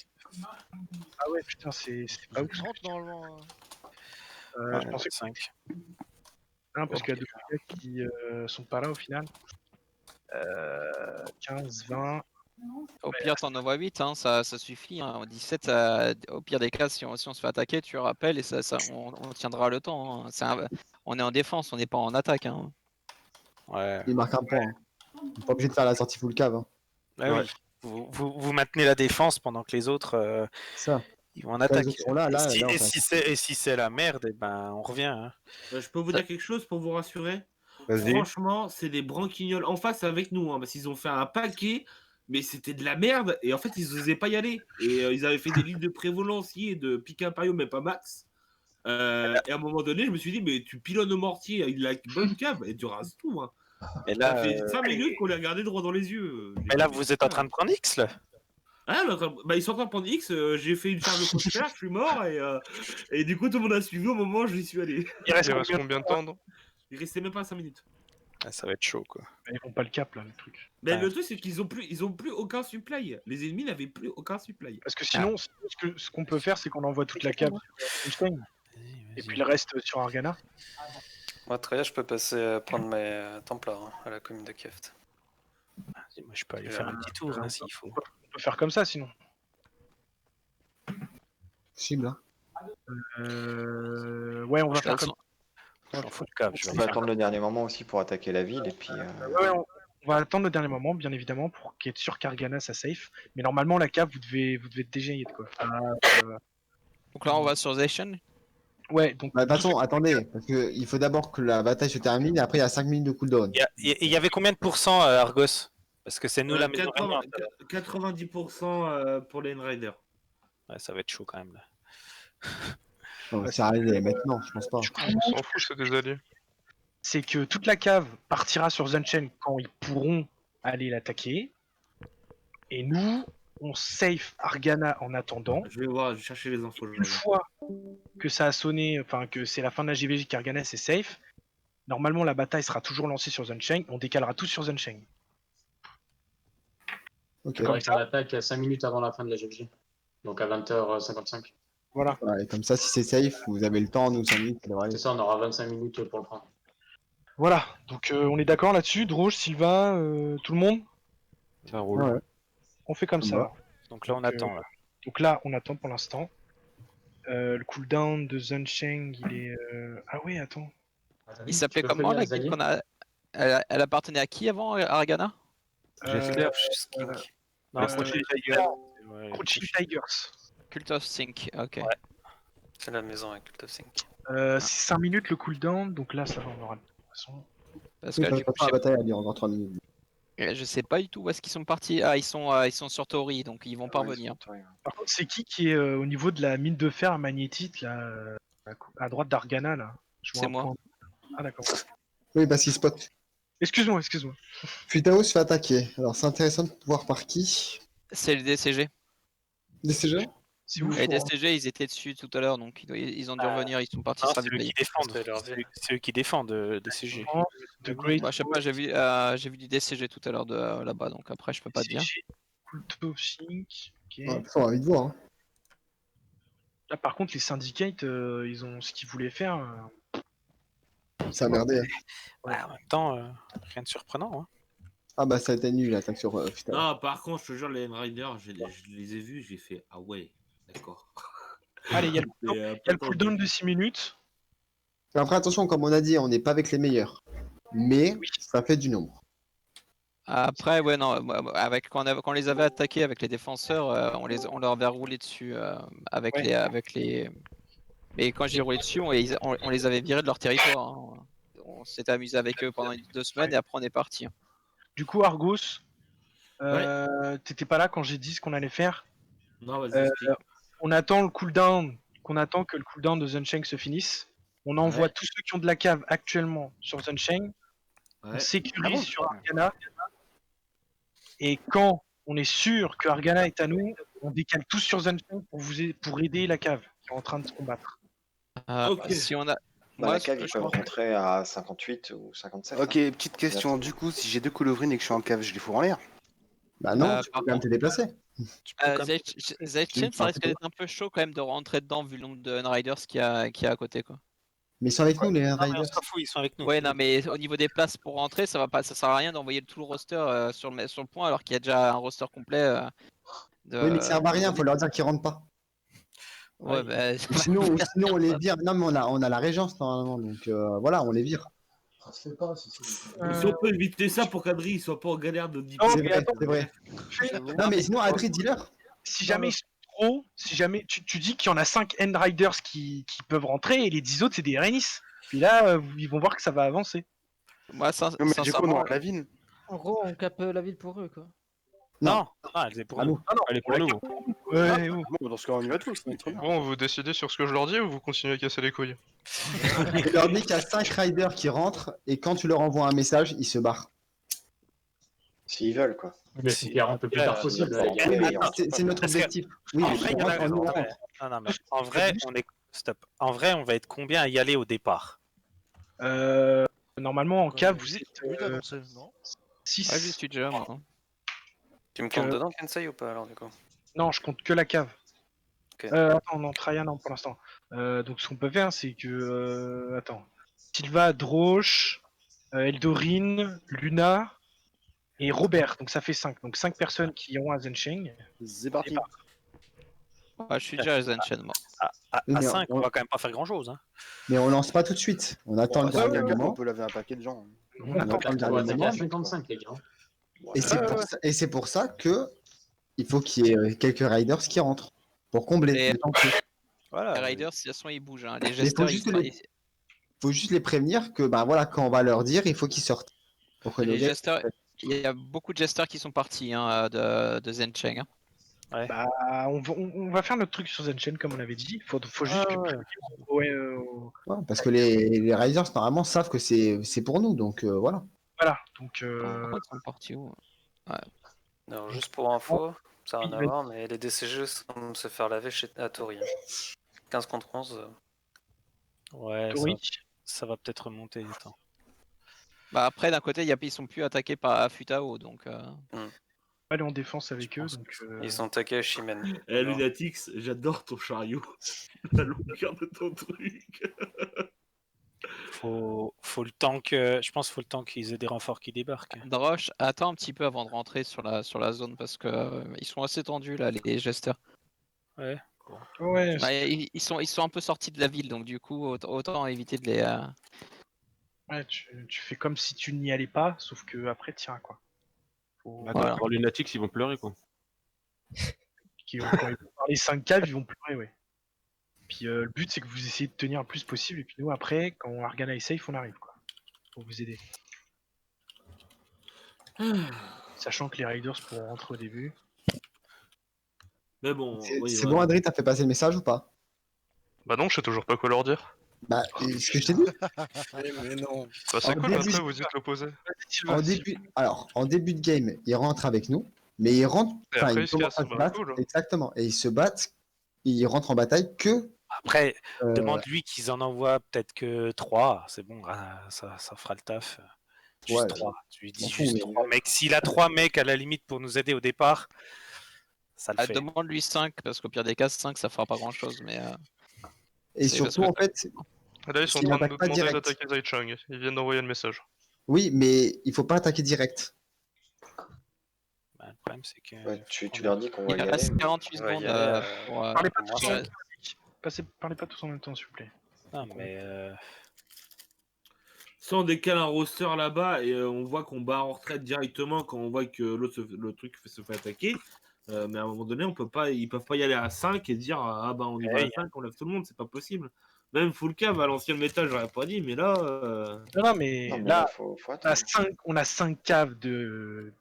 [SPEAKER 1] Ah ouais, putain, c'est pas ouf.
[SPEAKER 7] 30 normalement.
[SPEAKER 1] Je pensais que 5. Non, parce qu'il y a 2 gars qui sont pas là au final. 15, 20.
[SPEAKER 6] Au pire, t'en envoies 8, hein, ça suffit. Hein. 17, au pire des cas, si on se fait attaquer, tu rappelles et on tiendra le temps. Hein. On est en défense, on n'est pas en attaque. Hein.
[SPEAKER 14] Ouais.
[SPEAKER 3] Il marque un point. Hein. On n'est pas obligé de faire la sortie full cave. Hein.
[SPEAKER 14] Ouais. Vous maintenez la défense pendant que les autres
[SPEAKER 3] ça.
[SPEAKER 14] Ils vont en attaque.
[SPEAKER 3] Et
[SPEAKER 14] si c'est la merde, et ben on revient. Hein.
[SPEAKER 15] Je peux vous dire quelque chose pour vous rassurer.
[SPEAKER 5] Vas-y.
[SPEAKER 15] Franchement, c'est des branquignoles en face avec nous, hein, parce qu'ils ont fait un paquet, mais c'était de la merde, et en fait, ils n'osaient pas y aller. Et ils avaient fait des lignes de prévolancier, de pique impériaux, mais pas max. Et à un moment donné, je me suis dit, mais tu pilonnes au mortier avec la bonne cave, et tu rases tout. Hein.
[SPEAKER 14] Et là,
[SPEAKER 15] ça fait 5 minutes qu'on les regardait droit dans les yeux.
[SPEAKER 14] Mais là, vous êtes en train de prendre X, là?
[SPEAKER 15] Ah, ils sont en train de prendre X, j'ai fait une charge de coaster, je suis mort, et du coup, tout le monde a suivi au moment où j'y suis allé.
[SPEAKER 13] Il reste combien de temps?
[SPEAKER 15] Il restait même pas 5 minutes.
[SPEAKER 14] Ah, ça va être chaud, quoi.
[SPEAKER 1] Ils font pas le cap, là, le truc.
[SPEAKER 15] Mais le truc, c'est qu'ils ont plus aucun supply. Les ennemis n'avaient plus aucun supply.
[SPEAKER 1] Parce que sinon, ce qu'on peut faire, c'est qu'on envoie toute la cave sur Einstein, et puis le reste sur Argana.
[SPEAKER 8] Moi, Traya, je peux passer prendre mes Templars hein, à la commune de Kiev.
[SPEAKER 14] Moi, je peux aller faire un petit tour, hein, s'il faut.
[SPEAKER 1] On peut faire comme ça, sinon.
[SPEAKER 3] Cible, hein.
[SPEAKER 1] Ouais, on va faire comme
[SPEAKER 14] ça.
[SPEAKER 16] On va attendre le dernier moment aussi pour attaquer la ville, et puis...
[SPEAKER 1] Ouais, on va attendre le dernier moment, bien évidemment, pour qu'il y ait sûr qu'Argana, ça safe. Mais normalement, la cave, vous devez déjà y être, quoi.
[SPEAKER 6] Donc là, on va sur Zacian.
[SPEAKER 1] Ouais, donc...
[SPEAKER 3] Bah, de toute façon, attendez, parce qu'il faut d'abord que la bataille se termine, et après, il y a 5 minutes de cooldown.
[SPEAKER 14] Il y avait combien de pourcents, Argos? Parce que c'est nous la maison.
[SPEAKER 15] 90% pour les N-Riders.
[SPEAKER 14] Ouais, ça va être chaud quand même, là.
[SPEAKER 3] Non, c'est arrivé maintenant, je pense pas.
[SPEAKER 13] On s'en fout, c'est des alliés.
[SPEAKER 1] C'est que toute la cave partira sur Zunchen quand ils pourront aller l'attaquer. Et nous, on safe Argana en attendant.
[SPEAKER 15] Je vais chercher les infos.
[SPEAKER 1] Une fois que ça a sonné, enfin que c'est la fin de la JVJ qu'Argana c'est safe, normalement la bataille sera toujours lancée sur Zunchen, on décalera tout sur Zunchen.
[SPEAKER 3] Ok.
[SPEAKER 17] On attaque 5 minutes avant la fin de la GG. Donc à 20h55.
[SPEAKER 1] Voilà.
[SPEAKER 3] Ouais, comme ça, si c'est safe, vous avez le temps, nous 5 minutes, ça devrait aller.
[SPEAKER 17] C'est ça, on aura 25 minutes pour le prendre.
[SPEAKER 1] Voilà, donc on est d'accord là-dessus, Droge, Sylvain, tout le monde?
[SPEAKER 5] Ça roule.
[SPEAKER 3] Ouais.
[SPEAKER 1] On fait comme ça.
[SPEAKER 14] Donc là, on attend. Là.
[SPEAKER 1] Donc là, on attend pour l'instant. Le cooldown de Zuncheng, il est... Ah oui, attends.
[SPEAKER 6] Il s'appelait comment la guilde qu'on a... Elle appartenait à qui avant, Argana?
[SPEAKER 1] Crouching Tigers.
[SPEAKER 6] Cult of Sync, ok.
[SPEAKER 8] Ouais. C'est la maison avec Cult of Sync.
[SPEAKER 1] C'est 5 minutes le cooldown, donc là ça va, on aura de toute façon.
[SPEAKER 6] Parce
[SPEAKER 3] Oui,
[SPEAKER 6] que du coup,
[SPEAKER 3] la bataille elle dure encore 3 minutes.
[SPEAKER 6] je sais pas du tout où est-ce qu'ils sont partis. Ah, ils sont sur Tori, donc ils vont pas revenir.
[SPEAKER 1] Par contre, c'est qui est au niveau de la mine de fer magnétite, là, à droite d'Argana, là?
[SPEAKER 6] C'est moi.
[SPEAKER 1] Ah d'accord.
[SPEAKER 3] Oui, parce qu'il spot.
[SPEAKER 1] Excuse-moi.
[SPEAKER 3] Fuitao se fait attaquer. Alors, c'est intéressant de voir par qui.
[SPEAKER 6] C'est le DCG.
[SPEAKER 3] DCG?
[SPEAKER 1] C'est ouf.
[SPEAKER 6] Les DCG, ils étaient dessus tout à l'heure, donc ils ont dû revenir, ils sont partis
[SPEAKER 14] Non,
[SPEAKER 6] sur
[SPEAKER 14] c'est eux qui défendent. C'est eux qui défendent DCG.
[SPEAKER 6] Bah, je sais pas, j'ai vu du DCG tout à l'heure de là-bas, donc après je peux pas te dire.
[SPEAKER 1] Cult of Sync. Ok.
[SPEAKER 3] Ouais, on a envie de voir. Hein.
[SPEAKER 1] Là, par contre, les syndicates, ils ont ce qu'ils voulaient faire.
[SPEAKER 3] Ça a merdé. Hein.
[SPEAKER 14] Ouais, en même temps, rien de surprenant. Hein.
[SPEAKER 3] Ah bah ça a été nul l'attaque sur Fuitao.
[SPEAKER 15] Non, par contre, je te jure, les N-Riders, je les ai vus, j'ai fait ah ouais, d'accord.
[SPEAKER 1] Allez, il y a le cooldown de 6 minutes.
[SPEAKER 3] Après, attention, comme on a dit, on n'est pas avec les meilleurs. Mais ça fait du nombre.
[SPEAKER 6] Après, ouais, non, quand on les avait attaqués avec les défenseurs, on leur avait roulé dessus avec les. Mais quand j'ai roulé dessus, on les avait virés de leur territoire. Hein. On s'était amusé avec eux pendant 2 semaines et après on est parti. Hein.
[SPEAKER 1] Du coup, Argos, t'étais pas là quand j'ai dit ce qu'on allait faire.
[SPEAKER 15] Non, vas-y.
[SPEAKER 1] On attend le cooldown, que le cooldown de Zuncheng se finisse. On envoie tous ceux qui ont de la cave actuellement sur Zuncheng. On sécurise sur Argana. Et quand on est sûr que Argana est à nous, on décale tous sur Zuncheng pour aider la cave qui est en train de se combattre.
[SPEAKER 6] Si on a...
[SPEAKER 16] Bah, la cave, ils peuvent rentrer à 58 ou 57. Ok,
[SPEAKER 12] hein. Petite question. Du coup, si j'ai 2 coulevrines et que je suis en cave, je les fous en l'air?
[SPEAKER 3] Bah non, tu peux quand même te déplacer.
[SPEAKER 6] Zaitchen, ça risque d'être un peu chaud quand même de rentrer dedans vu le nombre de N-Riders qu'il y a à côté, quoi.
[SPEAKER 3] Mais ils sont avec nous, les
[SPEAKER 14] Non, mais on
[SPEAKER 3] Riders.
[SPEAKER 14] s'en fout, ils sont avec nous.
[SPEAKER 6] Ouais, non, mais au niveau des places pour rentrer, ça sert à rien d'envoyer tout le roster sur le point alors qu'il y a déjà un roster complet.
[SPEAKER 3] Oui, mais ils servent à rien, faut leur dire qu'ils rentrent pas.
[SPEAKER 6] Ouais, bah...
[SPEAKER 3] Sinon, on les vire. Non, mais on a la régence normalement, donc voilà, on les vire.
[SPEAKER 9] Ça se fait pas. Si
[SPEAKER 15] Si on peut éviter ça pour qu'Adri il soit pas en galère de 10
[SPEAKER 3] C'est vrai. Non, mais sinon, Adri, dis-leur.
[SPEAKER 1] Si jamais ils sont trop, si jamais tu dis qu'il y en a 5 End Riders qui peuvent rentrer et les 10 autres c'est des Rhaenys. Puis là, ils vont voir que ça va avancer.
[SPEAKER 6] Moi,
[SPEAKER 12] Non, mais du coup, non, la ville.
[SPEAKER 11] En gros, on cape la ville pour eux, quoi.
[SPEAKER 14] Non, elle est pour nous. Elle est pour nous.
[SPEAKER 1] Ouais,
[SPEAKER 12] Dans ce cas, on y va tous.
[SPEAKER 13] Bon, vous décidez sur ce que je leur dis ou vous continuez à casser les couilles?
[SPEAKER 3] Tu leur dis qu'il y a 5 riders qui rentrent et quand tu leur envoies un message, ils se barrent.
[SPEAKER 16] S'ils veulent, quoi.
[SPEAKER 17] Mais c'est qu'il rentre le plus tard possible.
[SPEAKER 3] C'est notre objectif. Oui,
[SPEAKER 14] En
[SPEAKER 3] mais
[SPEAKER 14] vrai,
[SPEAKER 3] on rentre, on rentre.
[SPEAKER 14] non, mais en vrai, Stop. En vrai, on va être combien à y aller au départ?
[SPEAKER 1] Normalement, en cave, vous êtes 6.
[SPEAKER 6] Ouais, j'y suis déjà, moi.
[SPEAKER 8] Tu me comptes dedans, Kensei, ou pas alors du coup?
[SPEAKER 1] Non, je compte que la cave.
[SPEAKER 8] Ok.
[SPEAKER 1] Attends, non, Traya, non, pour l'instant. Donc, ce qu'on peut faire, c'est que. Attends. Sylva, Drosh, Eldorine, Luna et Robert. Donc, ça fait 5. Donc, 5 personnes qui iront à Zensheng.
[SPEAKER 12] C'est parti.
[SPEAKER 6] Ouais, je suis déjà à Zenchen, moi.
[SPEAKER 14] À
[SPEAKER 3] Oui, mais
[SPEAKER 14] 5, on va quand même pas faire grand chose. Hein.
[SPEAKER 3] Mais on lance pas tout de suite. On attend le dernier moment.
[SPEAKER 12] On peut laver un paquet de gens.
[SPEAKER 3] On attend le dernier moment.
[SPEAKER 17] 55, les gars.
[SPEAKER 3] Et c'est pour ça que il faut qu'il y ait quelques riders qui rentrent pour combler.
[SPEAKER 6] Voilà, les Riders, de toute façon, ils bougent. Hein. Les
[SPEAKER 3] Il faut
[SPEAKER 6] gesteurs,
[SPEAKER 3] juste les prévenir que bah voilà, quand on va leur dire, il faut qu'ils sortent. Pour que
[SPEAKER 6] les
[SPEAKER 3] les gars-
[SPEAKER 6] gesteurs, il y a beaucoup de gesteurs qui sont partis hein, de Zencheng. Hein.
[SPEAKER 14] Ouais.
[SPEAKER 1] Bah, on va faire notre truc sur Zenchen comme on avait dit. Faut juste que.
[SPEAKER 3] Ouais, parce que les riders normalement savent que c'est pour nous, donc voilà.
[SPEAKER 1] Voilà, donc.
[SPEAKER 6] Ils sont partis où? Ouais.
[SPEAKER 8] Alors, juste pour info, ça n'a rien à voir, mais les DCG semblent se faire laver à Tori. 15 contre 11.
[SPEAKER 14] Ouais,
[SPEAKER 1] Oui.
[SPEAKER 14] ça va peut-être remonter. Attends.
[SPEAKER 6] Bah après, d'un côté, ils sont plus attaqués par Futao, donc.
[SPEAKER 1] Aller en défense avec eux. Donc,
[SPEAKER 8] Ils sont attaqués à Shimen.
[SPEAKER 15] Eh, Lunatix, j'adore ton chariot. La longueur de ton truc.
[SPEAKER 14] Faut le temps que. Je pense qu'il faut le temps qu'ils aient des renforts qui débarquent.
[SPEAKER 6] Drosh, attends un petit peu avant de rentrer sur la zone parce que ils sont assez tendus là, les gesteurs.
[SPEAKER 14] Ouais.
[SPEAKER 1] Ouais.
[SPEAKER 6] Bah, ils sont un peu sortis de la ville, donc du coup, autant éviter de les.
[SPEAKER 1] Ouais, tu fais comme si tu n'y allais pas, sauf que après, tiens quoi.
[SPEAKER 5] Attends, pour Lunatics, ils vont pleurer quoi.
[SPEAKER 1] Quand ils vont parler 5 caves, ils vont pleurer, ouais. Puis le but, c'est que vous essayez de tenir le plus possible, et puis nous, après, quand Argana est safe, on arrive, quoi. Pour vous aider. Sachant que les Raiders pourront rentrer au début.
[SPEAKER 15] Mais bon,
[SPEAKER 3] C'est bon, Adri, t'as fait passer le message ou pas?
[SPEAKER 13] Bah non, je sais toujours pas quoi leur dire.
[SPEAKER 3] Bah, ce que je t'ai dit.
[SPEAKER 12] Mais non.
[SPEAKER 13] Bah c'est
[SPEAKER 3] En
[SPEAKER 13] cool,
[SPEAKER 3] début-
[SPEAKER 13] après vous dites l'opposé.
[SPEAKER 3] En début de game, ils rentrent avec nous, mais ils rentrent.
[SPEAKER 13] Et
[SPEAKER 3] enfin,
[SPEAKER 13] après,
[SPEAKER 3] ils
[SPEAKER 13] ils se
[SPEAKER 3] commencent
[SPEAKER 13] cassent,
[SPEAKER 3] à se
[SPEAKER 13] bah,
[SPEAKER 3] battre,
[SPEAKER 13] cool.
[SPEAKER 3] exactement. Et ils se battent, ils rentrent en bataille que.
[SPEAKER 14] Après, demande-lui qu'ils en envoient peut-être que 3. C'est bon, ça fera le taf. Juste
[SPEAKER 3] Ouais,
[SPEAKER 14] 3. Tu lui dis
[SPEAKER 3] m'en fous,
[SPEAKER 14] juste
[SPEAKER 3] mais-
[SPEAKER 14] 3 mecs. S'il a 3 mecs à la limite pour nous aider au départ, ça le fait.
[SPEAKER 6] Demande-lui 5, parce qu'au pire des cas, 5 ça fera pas grand chose. Mais,
[SPEAKER 3] Et
[SPEAKER 6] c'est
[SPEAKER 3] surtout,
[SPEAKER 6] parce
[SPEAKER 3] en
[SPEAKER 6] que-
[SPEAKER 3] fait.
[SPEAKER 13] Là, ils sont en
[SPEAKER 3] s'ils
[SPEAKER 13] train de
[SPEAKER 3] n'attaquent
[SPEAKER 13] nous
[SPEAKER 3] pas
[SPEAKER 13] demander
[SPEAKER 3] direct.
[SPEAKER 13] d'attaquer Zaichang. Ils viennent d'envoyer le message.
[SPEAKER 3] Oui, mais il faut pas attaquer direct.
[SPEAKER 14] Bah, le problème, c'est que.
[SPEAKER 16] Ouais, tu leur dis qu'on va
[SPEAKER 6] il
[SPEAKER 16] y aller.
[SPEAKER 6] reste
[SPEAKER 16] mais-
[SPEAKER 6] 48
[SPEAKER 8] on va y
[SPEAKER 6] secondes
[SPEAKER 8] aller,
[SPEAKER 6] pour.
[SPEAKER 1] Parlez pas
[SPEAKER 6] pour
[SPEAKER 1] tous en
[SPEAKER 6] moi,
[SPEAKER 1] même temps. Parlez pas tous en même temps, s'il vous plaît.
[SPEAKER 14] Non, mais.
[SPEAKER 15] Si on décale un roster là-bas et on voit qu'on bat en retraite directement quand on voit que le truc se fait attaquer, mais à un moment donné, ils peuvent pas y aller à 5 et dire ah bah on y va à 5, on lève tout le monde, c'est pas possible. Même full cave à l'ancien métal, j'aurais pas dit, mais là.
[SPEAKER 1] Non, mais
[SPEAKER 16] Non, mais
[SPEAKER 1] là,
[SPEAKER 16] faut
[SPEAKER 1] on a 5 caves des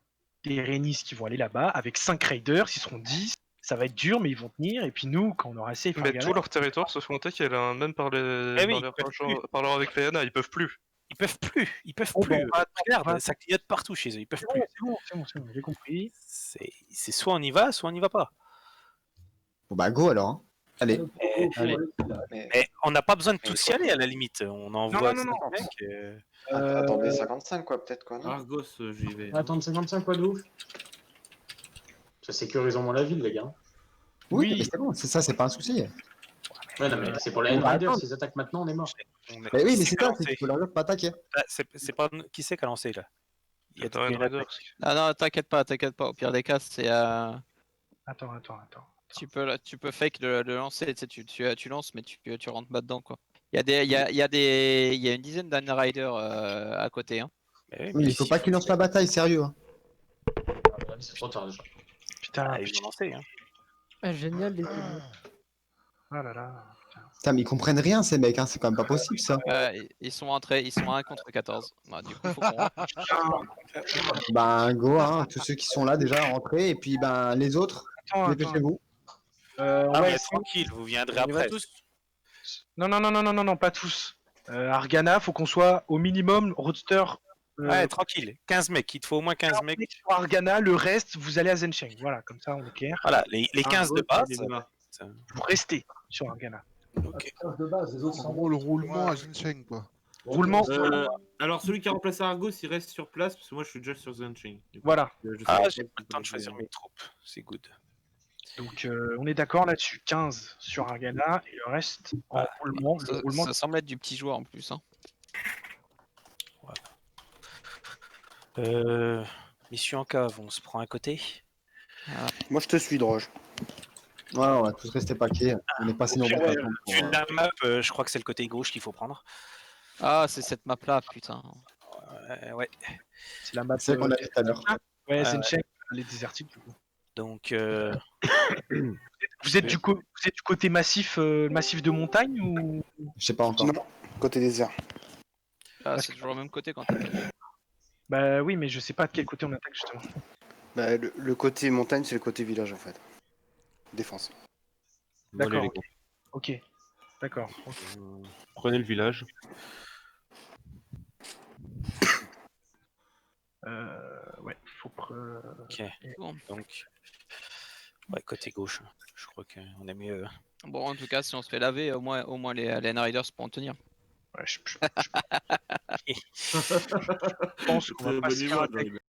[SPEAKER 1] Rhaenys qui vont aller là-bas, avec 5 raiders, ils seront 10. Ça va être dur, mais ils vont tenir. Et puis nous, quand on aura safe
[SPEAKER 13] Mais
[SPEAKER 1] Argana,
[SPEAKER 13] tout leur territoire se font attaquer là, même par les.
[SPEAKER 14] Eh oui,
[SPEAKER 13] par les
[SPEAKER 14] ils peuvent
[SPEAKER 13] rageurs- par leur avec les Yana, ils peuvent plus.
[SPEAKER 14] Ils peuvent plus. Ils peuvent
[SPEAKER 1] Oh,
[SPEAKER 14] plus.
[SPEAKER 1] bon, on va
[SPEAKER 14] Regarde, ça clignote partout chez eux. Ils peuvent plus.
[SPEAKER 1] c'est bon, j'ai compris.
[SPEAKER 14] C'est soit on y va, soit on n'y va pas.
[SPEAKER 3] Bon bah go alors. Hein. Allez.
[SPEAKER 14] Allez. Mais on n'a pas besoin de tous y aller à la limite. On envoie
[SPEAKER 1] non,
[SPEAKER 14] 5 mecs.
[SPEAKER 16] Attendez 55 quoi, peut-être quoi. Non
[SPEAKER 15] Argos, j'y vais.
[SPEAKER 17] Attendre 55 quoi de ouf. Ça sécurise au moins la ville, les gars.
[SPEAKER 3] Oui, mais c'est bon, ça c'est pas un souci.
[SPEAKER 17] Ouais, non, mais c'est pour les End Riders, s'ils attaquent maintenant, on est mort.
[SPEAKER 3] Mais oui, mais c'est ça, c'est qu'il faut leur dire de pas attaquer.
[SPEAKER 14] Ah, c'est pas qui c'est qui a lancé là? Il y a
[SPEAKER 13] Attends,
[SPEAKER 14] des
[SPEAKER 13] Red
[SPEAKER 14] attaques.
[SPEAKER 6] Ah non, t'inquiète pas. Au pire des cas, c'est.
[SPEAKER 1] Attends.
[SPEAKER 6] Tu peux fake le lancer, tu lances, mais tu rentres pas dedans, quoi. Il y a une dizaine d'End Riders à côté, hein.
[SPEAKER 3] Oui, il faut pas qu'ils lancent la bataille, sérieux. Hein.
[SPEAKER 17] C'est trop tard déjà.
[SPEAKER 1] Putain,
[SPEAKER 14] Ah, ils vont lancer, hein.
[SPEAKER 11] Ah, génial, les
[SPEAKER 1] Ah là là.
[SPEAKER 3] Putain, mais ils comprennent rien, ces mecs, hein. C'est quand même pas possible ça.
[SPEAKER 6] Ils sont rentrés, ils sont à 1 contre 14. Bah, du coup, faut qu'on
[SPEAKER 3] Ben, go, hein. Tous ceux qui sont là déjà rentrés, et puis ben, les autres, dépêchez-vous.
[SPEAKER 14] Ah,
[SPEAKER 1] Ouais,
[SPEAKER 14] mais tranquille, vous viendrez
[SPEAKER 1] on y va
[SPEAKER 14] après.
[SPEAKER 1] tous. Non, pas tous. Argana, faut qu'on soit au minimum roadster.
[SPEAKER 14] Ouais, tranquille. 15 mecs, il te faut au moins 15 mecs.
[SPEAKER 1] Sur Argana, le reste, vous allez à Zensheng. Voilà, comme ça on est clair.
[SPEAKER 14] Voilà, les 15 de base.
[SPEAKER 1] Vous restez sur Argana.
[SPEAKER 14] Ok.
[SPEAKER 9] De base, les autres
[SPEAKER 7] En
[SPEAKER 9] sont
[SPEAKER 7] gros, le roulement à Zensheng, quoi.
[SPEAKER 1] Roulement.
[SPEAKER 15] Alors, celui qui a remplacé Argos, il reste sur place, parce que moi je suis déjà sur Zenching.
[SPEAKER 1] Voilà.
[SPEAKER 14] Ah, j'ai pas le temps de choisir mes troupes. C'est good.
[SPEAKER 1] Donc on est d'accord là-dessus. 15 sur Argana et le reste en roulement. Le roulement.
[SPEAKER 6] Ça semble être du petit joueur en plus, hein.
[SPEAKER 14] Mission en cave, on se prend à côté.
[SPEAKER 12] Moi, je te suis, Droge.
[SPEAKER 3] Ouais, on va tous rester paquets. On est passé nos bons patrons.
[SPEAKER 14] Vu la map, je crois que c'est le côté gauche qu'il faut prendre.
[SPEAKER 6] Ah, c'est cette map là, putain.
[SPEAKER 14] Ouais.
[SPEAKER 1] C'est la map
[SPEAKER 3] C'est qu'on a dit tout à l'heure.
[SPEAKER 1] Ouais, Zensheng, les désertiques du coup.
[SPEAKER 14] Donc,
[SPEAKER 1] vous êtes du côté massif, massif de montagne ou?
[SPEAKER 3] Je sais pas encore.
[SPEAKER 12] Non, côté désert.
[SPEAKER 6] Ah, c'est toujours le même côté quand t'attaques.
[SPEAKER 1] Bah oui, mais je sais pas de quel côté on attaque justement.
[SPEAKER 12] Bah, le côté montagne, c'est le côté village en fait. Défense.
[SPEAKER 1] D'accord.
[SPEAKER 5] Allez, les gars.
[SPEAKER 1] Ok. D'accord.
[SPEAKER 5] Prenez le village.
[SPEAKER 1] Ouais, faut
[SPEAKER 14] ok. Donc, ouais, côté gauche. Je crois qu'on est mieux.
[SPEAKER 6] Bon, en tout cas, si on se fait laver, au moins les End Riders pourront tenir.
[SPEAKER 1] Ouais, je pense qu'on va pas se faire attaquer.